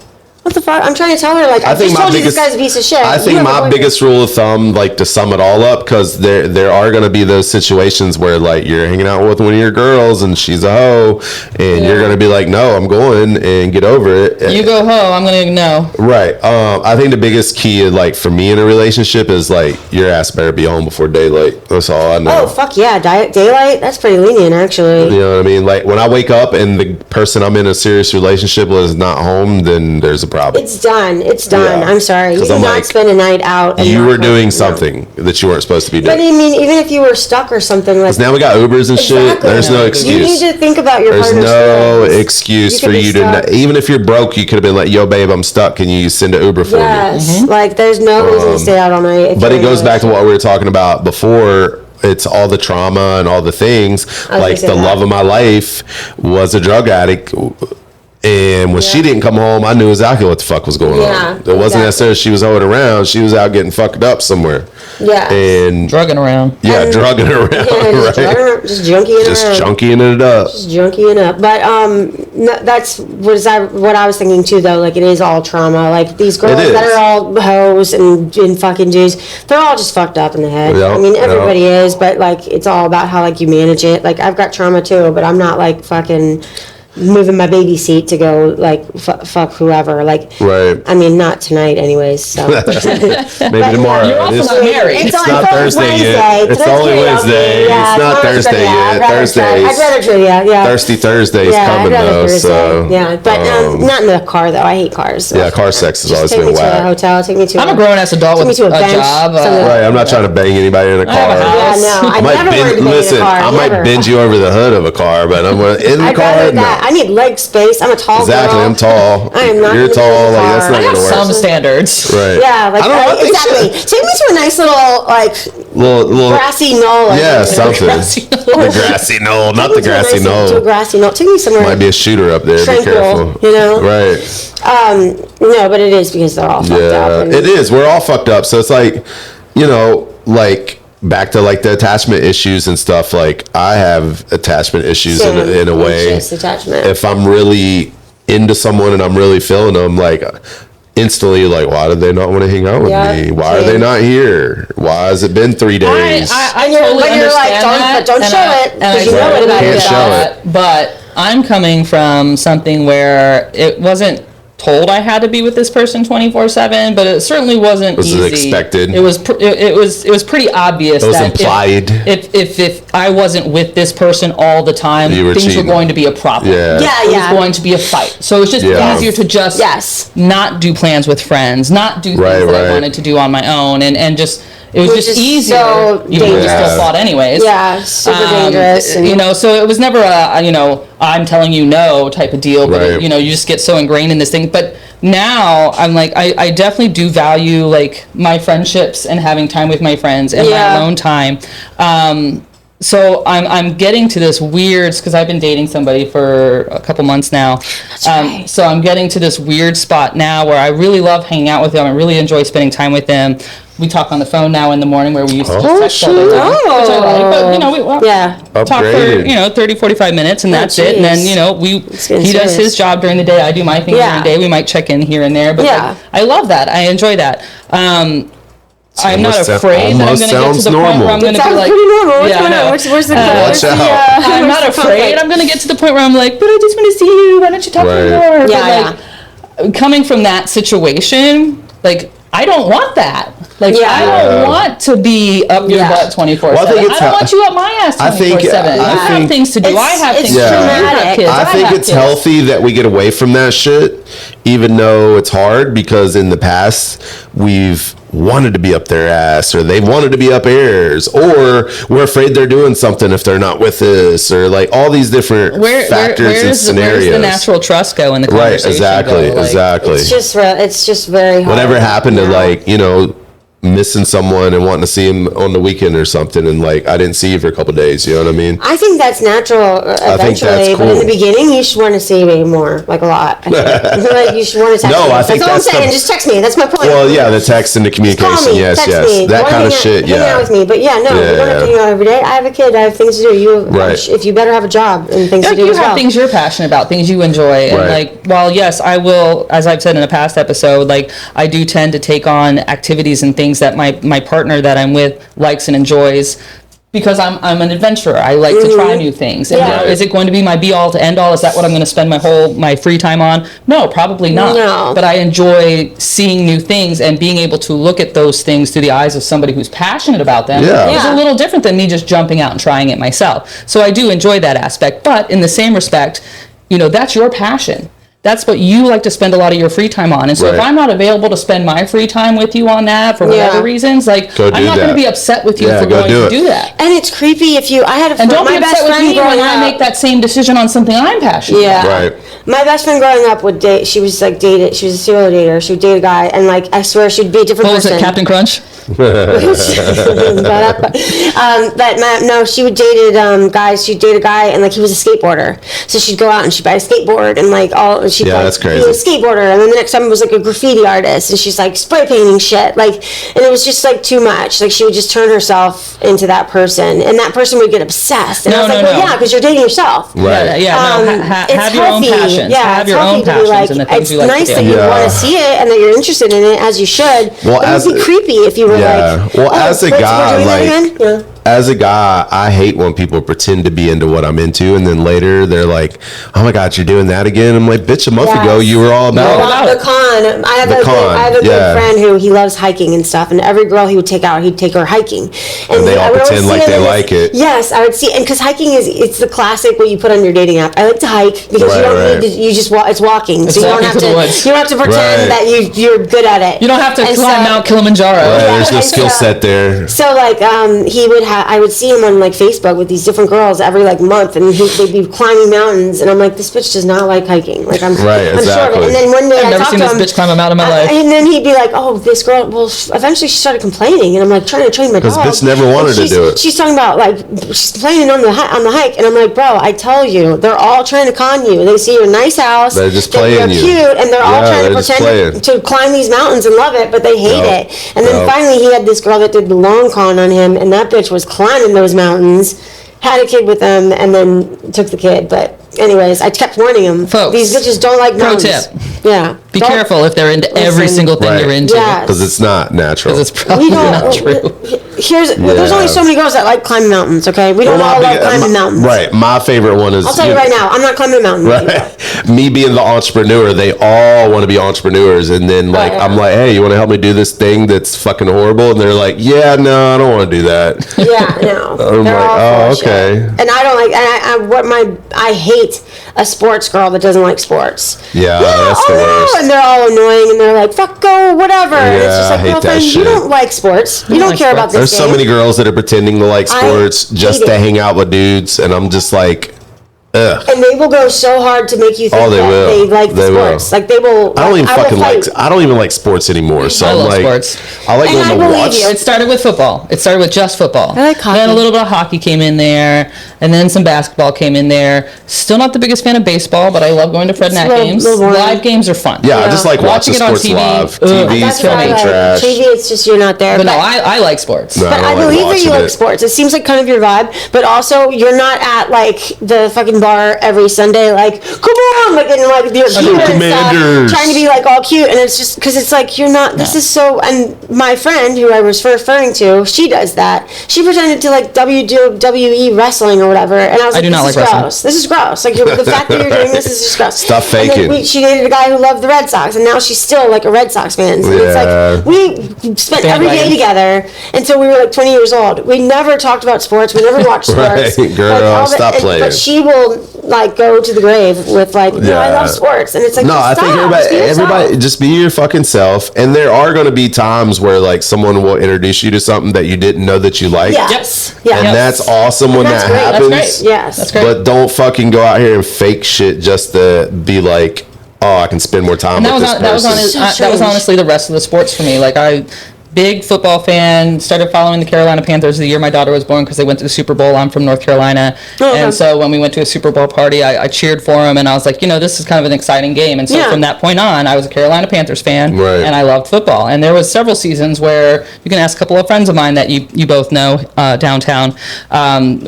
what the fuck? I'm trying to tell her, like, I just told you this guy's a piece of shit. I You think have a my boyfriend. biggest rule of thumb, like to sum it all up, because there are going to be those situations where like you're hanging out with one of your girls and she's a hoe, and you're going to be like, no, I'm going, and get over it. You go ho, I'm gonna no. Right. I think the biggest key, like for me in a relationship, is like your ass better be home before daylight. That's all I know. Oh, fuck yeah. Daylight? That's pretty lenient, actually. You know what I mean? Like when I wake up and the person I'm in a serious relationship with is not home, then there's a problem. It's done. It's done. Yeah. I'm sorry. You 'Cause do I'm not like, spend a night out. And You not were home. doing No. something that you weren't supposed to be But doing. I mean, even if you were stuck or something like Now we got Ubers and shit. Exactly. There's no You excuse. You need to think about your There's partner's no feelings. excuse could for be you to stuck. not, even if you're broke, you could have been like, yo, babe, I'm stuck. Can you send an Uber for me? Yes. Like, there's no reason to stay out all night. if But you're it goes in a back to what we relationship. were talking about before. It's all the trauma and all the things. I was Like gonna the say love that. of my life was a drug addict. And when she didn't come home, I knew exactly what the fuck was going Yeah, on. It wasn't exactly. necessarily she was holding around. She was out getting fucked up somewhere. Yeah. And Drugging around. yeah, drugging around, Yeah, right? just junkying Just around. junkying it up. Just junkying up. But no, that's what I was thinking too, though. Like, it is all trauma. Like, these girls It is. that are all hoes and fucking dudes, they're all just fucked up in the head. Yeah, I mean, yeah. everybody is, but like, it's all about how like you manage it. Like, I've got trauma too, but I'm not like fucking moving my baby seat to go like fuck whoever. Like, Right. I mean, not tonight, anyways. So Maybe tomorrow. You're also It's- not married. It's not Thursday yet. It's only Wednesday. It's not Thursday yet. Thursdays. I'd rather try, yeah. Thirsty Thursday's Yeah, coming I'd rather though, Thursday. so Yeah, but not in the car though. I hate cars. So. yeah, car sex has Just always take me been to a whack. hotel. Take me to. I'm a grown ass adult Take me with to a a bench, job. something. Right, I'm not trying to bang anybody in a have a car. house. Yeah, no, I I might never wanted to be listen. in a car. I might never. bend you over the hood of a car, but I'm gonna in the I'd car. rather No. that. I need leg space. I'm a tall Exactly, girl. I'm tall. I am not You're gonna be in tall. the Like that's car. not I have gonna work. some standards. Right. Yeah, like I don't know. I think exactly. shit- Take me to a nice little like Little grassy knoll. or yeah, something. something. The grassy knoll, not the Take me to a grassy nice- To a knoll. grassy knoll. Take me somewhere. Might be a shooter up there. Be tranquil, careful. you know? Right. No, but it is because they're all fucked up. Yeah, and- it is. We're all fucked up. So it's like, you know, like back to like the attachment issues and stuff. Like I have attachment issues Same. in a way. Anxious attachment. If I'm really into someone and I'm really feeling them, like instantly, like why did they not want to hang out with Yeah, me? Why are they same. not here? Why has it been 3 days? I And you're- totally but you're like, understand don't- that, but don't and show I- it, and 'cause I you know totally it about get yourself. that, but I'm coming from something where it wasn't told I had to be with this person 24/7, but it certainly wasn't easy. Was it expected? It was pretty obvious. It was that implied. If I wasn't with this person all the time, You were things cheating. were going to be a problem. Yeah. Yeah, It yeah. was going to be a fight. So it's just Yeah. easier to just Yes. not do plans with friends, not do things Right, that I right. wanted to do on my own, and just it was Which just is easier. so even though we dangerous. still fought anyways. Yeah, super dangerous. And, You know, so it was never a, you know, I'm telling you no type of deal, but Right. you know, you just get so ingrained in this thing. But now I'm like, I definitely do value like my friendships and having time with my friends and my alone time. So I'm getting to this weird, because I've been dating somebody for a couple months now. That's right. So I'm getting to this weird spot now where I really love hanging out with them. I really enjoy spending time with them. We talk on the phone now in the morning where we used to just text all the time, which I like. But, you know, we yeah. talk for, Upgraded. you know, 30, 45 minutes, and that's it. And then, geez. you know, getting he does serious. his job during the day. I do my thing Yeah. during the day. We might check in here and there. But Yeah. like, I love that. I enjoy that. I'm not almost afraid that I'm almost going to get to sounds the point normal. where I'm going to be Sounds like, pretty normal. What's yeah, going I know. on? Where's the Watch out. I'm not afraid. I'm going to get to the point where I'm like, but I just want to see you. Why don't you talk to me Right. more? Yeah, But like, coming from that situation, like, I don't want that. Like, Yeah. I don't want to be up your Yeah. butt 24/7. Well, I think I it's don't how- want you up my ass I think- 24/7. I You have think- things to do. I have It's things to do. You traumatic. have kids. I think have it's kids. healthy that we get away from that shit, even though it's hard, because in the past we've wanted to be up their ass, or they wanted to be up ours, or we're afraid they're doing something if they're not with us, or like all these different factors and scenarios. Where's the natural trust go in the Right, conversation? exactly, go? Like, exactly. It's just very hard. Whatever happened to now. like, you know, missing someone and wanting to see him on the weekend or something, and like I didn't see you for a couple of days, you know what I mean? I think that's natural eventually, think that's but in the cool. beginning, you should want to see me more, like a lot. I think. Like you should want to text No, me. I think that's all I'm that's the- saying. Just text me. That's my point. Well, yeah, the text and the Just call communication, me, yes, text yes, me. that Wanna kind of hang out- shit, Hang out yeah. with me, but yeah, no, you don't have to hang out every day. I have a kid. I have things to do. Right. If you better have a job and things to Like, do you as have well. things you're passionate about, things you enjoy, and Right. like, while yes, I will, as I've said in a past episode, like I do tend to take on activities and things that my partner that I'm with likes and enjoys, because I'm an adventurer. I like to try new things. And Yeah. now, is it going to be my be all to end all? Is that what I'm going to spend my free time on? No, probably not. No. But I enjoy seeing new things and being able to look at those things through the eyes of somebody who's passionate about them. Yeah. Is Yeah. a little different than me just jumping out and trying it myself. So I do enjoy that aspect. But in the same respect, you know, that's your passion. That's what you like to spend a lot of your free time on. And so if Right. I'm not available to spend my free time with you on that for whatever Yeah. reasons, like, Go I'm do not going to that. be upset with you Yeah, for go going do to it. do that. And it's creepy if you. I had a And friend, don't my be best upset with friend me when growing I up. make that same decision on something I'm passionate about. Yeah. Right. My best friend growing up would date. She was like dated. She was a serial dater. She would date a guy, and like I swear she'd be a different What was person. it, Captain Crunch? No, she would dated guys. She'd date a guy, and like he was a skateboarder. So she'd go out and she'd buy a skateboard, and like all she'd Yeah, like, that's crazy. be a skateboarder. And then the next time it was like a graffiti artist, and she's like spray painting shit. Like, and it was just like too much. Like she would just turn herself into that person, and that person would get obsessed. And I No, was like, no, well, no. yeah, because you're dating yourself. Right. It's have your own healthy. passions. Yeah, have it's your own healthy to be passions like, and the things it's you like nice to that do. you Yeah. want to see it and that you're interested in it as you should. Well, but it would be creepy if you were Yeah. like, Well, oh, as a we're guy, doing that like, again? Yeah. as a guy, I hate when people pretend to be into what I'm into, and then later they're like, "Oh my God, you're doing that again." I'm like, "Bitch, a month Yes. ago you were all about." about The it. con. I have a con, good yeah. friend who he loves hiking and stuff, and every girl he would take out, he'd take her hiking. And they all I would always pretend see like him they in this- like it. Yes, I would see, and because hiking it's the classic what you put on your dating app. I like to hike because you Right, don't right. need to. You just it's walking, so you don't walking have to to. the woods. You don't have to pretend Right. that you're good at it. You don't have to And climb so- Mount Kilimanjaro. Right, there's no and skill so- set there. So like he would have I would see him on like Facebook with these different girls every like month, and they'd be climbing mountains, and I'm like, this bitch does not like hiking. Like I'm Right, I'm sure of exactly. it. And then one day I've I never talked seen to this him, bitch climb a mountain in my life. and then he'd be like, oh, this girl. Well, eventually she started complaining, and I'm like trying to train my dog. 'Cause bitch never wanted And to she's- do it. She's talking about like she's complaining on the hike, and I'm like, bro, I tell you, they're all trying to con you. They see your nice house, They're just that playing you're you. cute, and they're all Yeah, trying to they're just pretend to climb these mountains and love it, but they hate Yep. it. And then Yep. finally, he had this girl that did the long con on him, and that bitch was climbing those mountains, had a kid with him, and then took the kid. But anyways, I kept warning him. Folks, these bitches don't like pro mountains. tip. Yeah. Be Don't- careful if they're into every Listen. single thing Right. you're into. Yes. Because it's not natural. Because it's probably We don't. not true. there's only so many girls that like climbing mountains. Okay, we don't all love climbing mountains. Right. My favorite one is. I'll tell you right now, I'm not climbing a mountain. Right. Me being the entrepreneur, they all want to be entrepreneurs, and then like I'm like, hey, you want to help me do this thing that's fucking horrible? And they're like, yeah, no, I don't want to do that. Yeah, no. I'm They're like, all oh, full of okay. shit. And I don't like. And I hate a sports girl that doesn't like sports. Yeah, that's the worst. And they're all annoying, and they're like, fuck, go, whatever. And it's just Yeah, like, I hate that girlfriend, you shit. don't like sports. You don't like care about sports. this There's so game. many girls that are pretending to like sports just hate to it. hang out with dudes, and I'm just like, ugh. And they will go so hard to make you think They that will. they like the They will. sports. Like they will. I don't even will fucking fight. I don't even like sports anymore. So I I'm love like, sports. I like And I going to believe watch. you. It started with football. It started with just football. I like hockey. Then a little bit of hockey came in there, and then some basketball came in there. Still not the biggest fan of baseball, but I love going to Fred It's Nat a little- games. little boring. Live games are fun. Yeah, I just like watching Watching it on sports TV. live. Ugh. TV's That's what I fucking like. trash. TV, it's just you're not there. But no, I like sports. No, But I don't like believe that you watching like it. sports. It seems like kind of your vibe, but also you're not at like the fucking bar every Sunday, like come on, like and like you're cute and Commanders. stuff, trying to be like all cute, and it's just because it's like you're not. This is so. And my friend who I was referring to, she does that. She pretended to like WWE wrestling or whatever, and I was I like, do not this like is wrestling. gross. This is gross. Like the fact that you're doing this is just gross. Stop And then faking. she dated a guy who loved the Red Sox, and now she's still like a Red Sox fan. So it's Yeah. like we spent every day Bandwagon. together until we were like 20 years old. We never talked about sports. We never watched sports. Right, girl, all stop playing. But she will like go to the grave with like, no, I love sports, and it's like, No, I stop, think just be yourself. everybody just be your fucking self. And there are going to be times where like someone will introduce you to something that you didn't know that you liked. Yes. Yep. Yeah. And that's awesome when That's that great. happens. That's great. Yes. That's great. But don't fucking go out here and fake shit just to be like, oh, I can spend more time And with this person. that was honestly the rest of the sports for me. Like big football fan, started following the Carolina Panthers the year my daughter was born because they went to the Super Bowl. I'm from North Carolina. And so when we went to a Super Bowl party, I cheered for them, and I was like, this is kind of an exciting game. And so Yeah. from that point on, I was a Carolina Panthers fan, Right. and I loved football. And there was several seasons where, you can ask a couple of friends of mine that you both know downtown,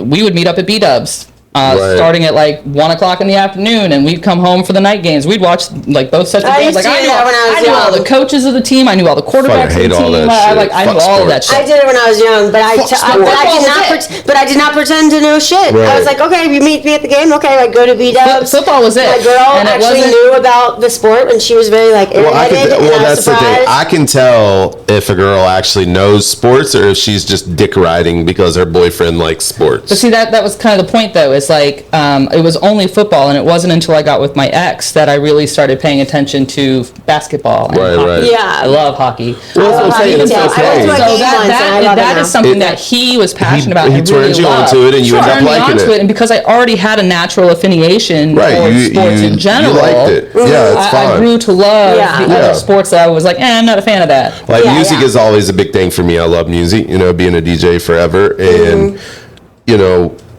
we would meet up at B-Dubs. Right. Starting at like 1 o'clock in the afternoon, and we'd come home for the night games. We'd watch like both sets of I games. used Like to I do knew, that when I was knew all young. the coaches of the team. I knew all the quarterbacks Fucking hate of the all team. that shit. I knew Fuck all of that sports. shit. I did it when I was young, but I did not pretend to know shit. Right. I was like, okay, you meet me at the game. Okay, like go to B-Dubs. Football was it. My girl And it actually wasn't- knew about the sport, and she was very like airheaded, and I was that's the thing. surprised. I can tell if a girl actually knows sports or if she's just dick riding because her boyfriend likes sports. But see, that was kind of the point, though. Is like it was only football, and it wasn't until I got with my ex that I really started paying attention to basketball. And Right, hockey. right. Yeah. I love hockey. Well, I love I'm saying hockey it's too. I okay. went to a So game once, and I love that it is now. something that he was passionate about. he and turned really you loved. onto it, and you ended up Turned me liking onto it. And because I already had a natural affiliation Right, towards you- sports you- in you general, liked it. Yeah, it's I fine. grew to love Yeah. the Yeah. other sports that I was like, I'm not a fan of that. Like Yeah, music yeah. is always a big thing for me. I love music, being a DJ forever. And,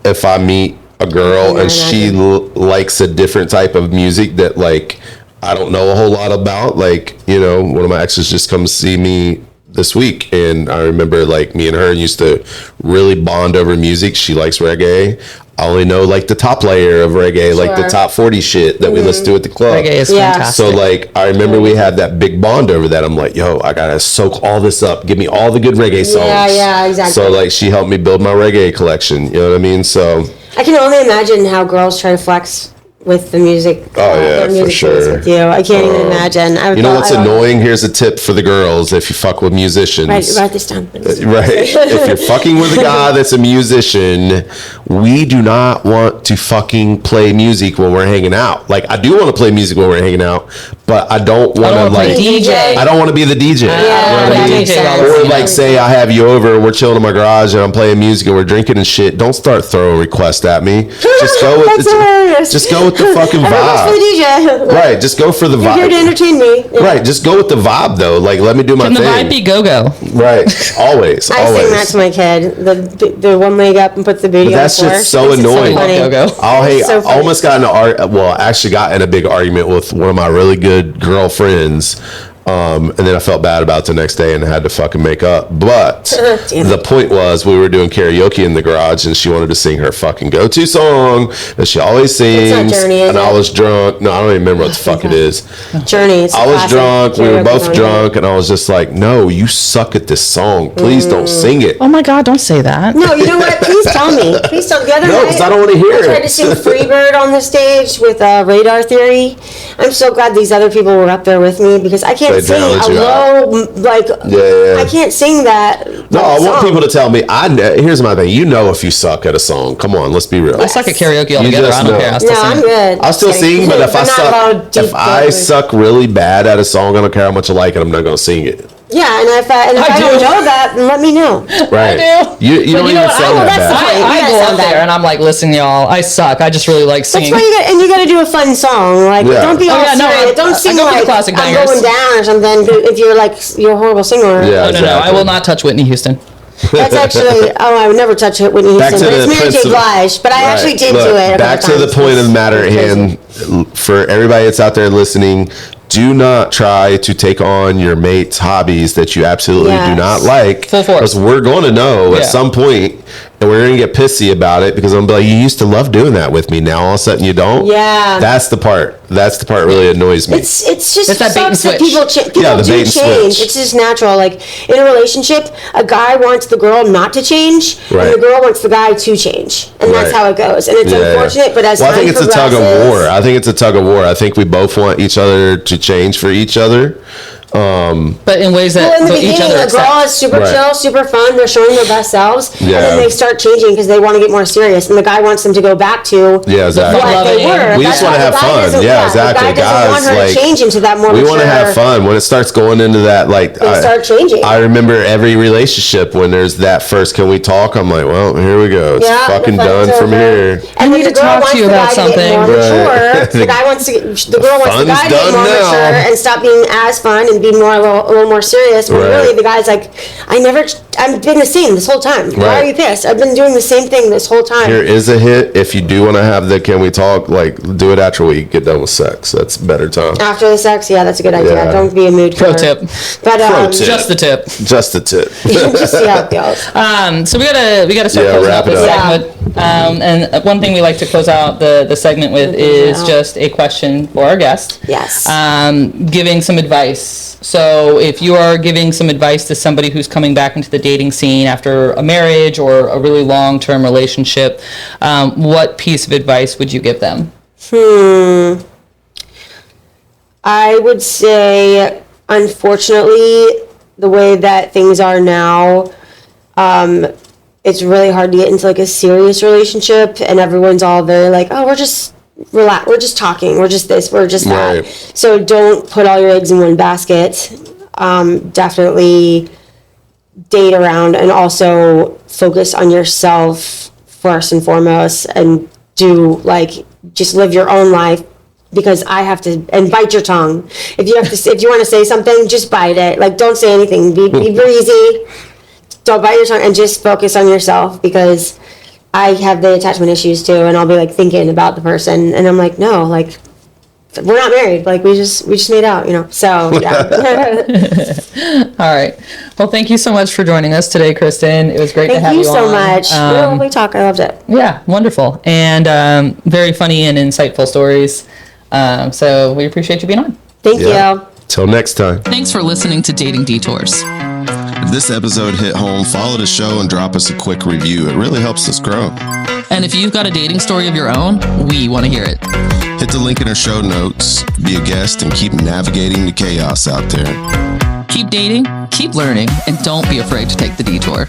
if I meet a girl Yeah, and she likes a different type of music that like I don't know a whole lot about, like, one of my exes just come see me this week, and I remember like me and her used to really bond over music. She likes reggae. I only know like the top layer of reggae, like the Sure. top 40 shit that we listen to at the club. Reggae is Yeah. fantastic. So like I remember we had that big bond over that. I'm like, yo, I gotta soak all this up. Give me all the good reggae songs. Yeah, exactly. So like she helped me build my reggae collection. You know what I mean? So I can only imagine how girls try to flex with the music. Oh, yeah, their music for sure. taste with you. I can't even imagine. you know what's annoying? Here's a tip for the girls: if you fuck with musicians, Write this down. Right. If you're fucking with a guy that's a musician, we do not want to fucking play music when we're hanging out. Like, I do want to play music when we're hanging out, but I don't want to wanna play like DJ. I don't want to be the DJ. You know what I that mean? makes sense. Or Yeah. like say I have you over and we're chilling in my garage and I'm playing music and we're drinking and shit. Don't start throwing requests at me. Just go with That's hilarious. just go with the fucking Everyone's for the vibe. DJ. Right. Just go for the You're here to vibe. entertain me. Yeah. Right. Just go with the vibe though. Like let me do my Can the thing. vibe be go-go? Right. Always. I always. sing that to my kid. The one leg up and put the booty But on that's the floor. just so It's annoying. funny. Go-go. Oh, hey, So I funny. almost got in I actually got in a big argument with one of my really good girlfriends And then I felt bad about it the next day and had to fucking make up. But the point was, we were doing karaoke in the garage and she wanted to sing her fucking go-to song that she always sings. It's not Journey, is and it? I was drunk. No, I don't even remember what the fuck it is. Journey. It's a I was classic drunk. We were karaoke both song. drunk. And I was just like, no, you suck at this song. Please don't sing it. Oh my God, don't say that. No, you know what? Please tell me. Please tell me. The other No, night, because I don't want to hear I tried it. to sing Freebird on the stage with Radar Theory. I'm so glad these other people were up there with me because I can't They sing drowned a you low, like, Yeah. I can't sing that. No, I want song. people to tell me. Here's my thing. You know if you suck at a song. Come on, let's be real. I suck at karaoke altogether. just I don't know. care. I still No, sing I'm it. good. I'll still Just kidding. sing, but if I not suck, loud, deep if I voice. suck really bad at a song, I don't care how much I like it. I'm not gonna sing it. Yeah, and if I I don't do. know that, then let me know. Right? do. You But don't you know even what? sound that's that the bad. point. I You go gotta up sound there bad. and I'm like, listen, y'all, I suck. I just really like That's singing. why you gotta do a fun song. Like, Yeah. don't be Oh, all yeah, no, serious. I Don't sing go for the like classic I'm bangers. going down or something. If you're like you're a horrible singer. Yeah. No, I Exactly. will not touch Whitney Houston. That's actually, I would never touch it Whitney Back Houston. to But it's the Mary J. principle. Blige. But I Right. actually did Look, do it. Back to the point of the matter at hand. For everybody that's out there listening, do not try to take on your mate's hobbies that you absolutely do Yes. not like. Full force. Because we're going to know Yeah. at some point, and we're going to get pissy about it because I'm gonna be like, you used to love doing that with me. Now all of a sudden you don't. Yeah. That's the part. That's the part that really annoys me. It's just It's that bait and sucks that switch. people Yeah, the do bait and change. switch. It's just natural. Like in a relationship, a guy wants the girl not to change, Right. and the girl wants the guy to change, and that's Right. how it goes. And it's Yeah, unfortunate, yeah. but as well, I time think it's a tug of progresses- war. I think it's a tug of war. I think we both want each other to change for each other. But in ways that Well, in the put each beginning, other a girl accept. is super Right. chill, super fun. They're showing their best selves, and Yeah. then they start changing because they want to get more serious, and the guy wants them to go back to Yeah, exactly. what they were. We That's just want to why have the guy fun. doesn't- Yeah, exactly. The guy doesn't want her Guys, to change into that more we mature. want to have fun. When it starts going into that, like, They start changing. I remember every relationship when there's that first, can we talk? I'm like, well, here we go. It's Yeah, fucking the fun's done from over. here. And I then need the to girl talk wants to you the about guy to get more something. mature. Right. The guy wants to. The girl wants the Fun's guy to get done more now. mature and stop being as fun and be more a little more serious. When Right. really the guy's like, I've been the same this whole time. Why Right. are you pissed? I've been doing the same thing this whole time. Here is a hit. If you do want to have the can we talk, like, do it after we get done with sex. That's better time. After the sex, yeah, that's a good idea. Yeah. Don't be a mood Pro killer. tip. But Pro tip. Just the tip. Just a tip. just see how it goes. So we gotta start Yeah, closing wrap out it this up. segment. And one thing we like to close out the segment with is just a question for our guest. Yes. Giving some advice. So if you are giving some advice to somebody who's coming back into the dating scene after a marriage or a really long-term relationship, what piece of advice would you give them? I would say, unfortunately, the way that things are now, it's really hard to get into like a serious relationship, and everyone's all very like, oh, we're just we're just talking, we're just this, we're just that. Right. So don't put all your eggs in one basket. Definitely date around, and also focus on yourself first and foremost, and just live your own life. Because I have to, and bite your tongue. If you want to say something, just bite it. Like, don't say anything. Be breezy. Don't bite your tongue, and just focus on yourself. Because I have the attachment issues too, and I'll be like thinking about the person, and I'm like, no, like, we're not married. Like, we just made out, So yeah. All right. Well, thank you so much for joining us today, Kristen. It was great to Thank have you you so on. much. What a lovely talk. I loved it. Yeah, wonderful. And very funny and insightful stories. So we appreciate you being on. Thank you. Till next time. Thanks for listening to Dating Detours. If this episode hit home, follow the show and drop us a quick review. It really helps us grow. And if you've got a dating story of your own, we want to hear it. Hit the link in our show notes, be a guest, and keep navigating the chaos out there. Keep dating, keep learning, and don't be afraid to take the detour.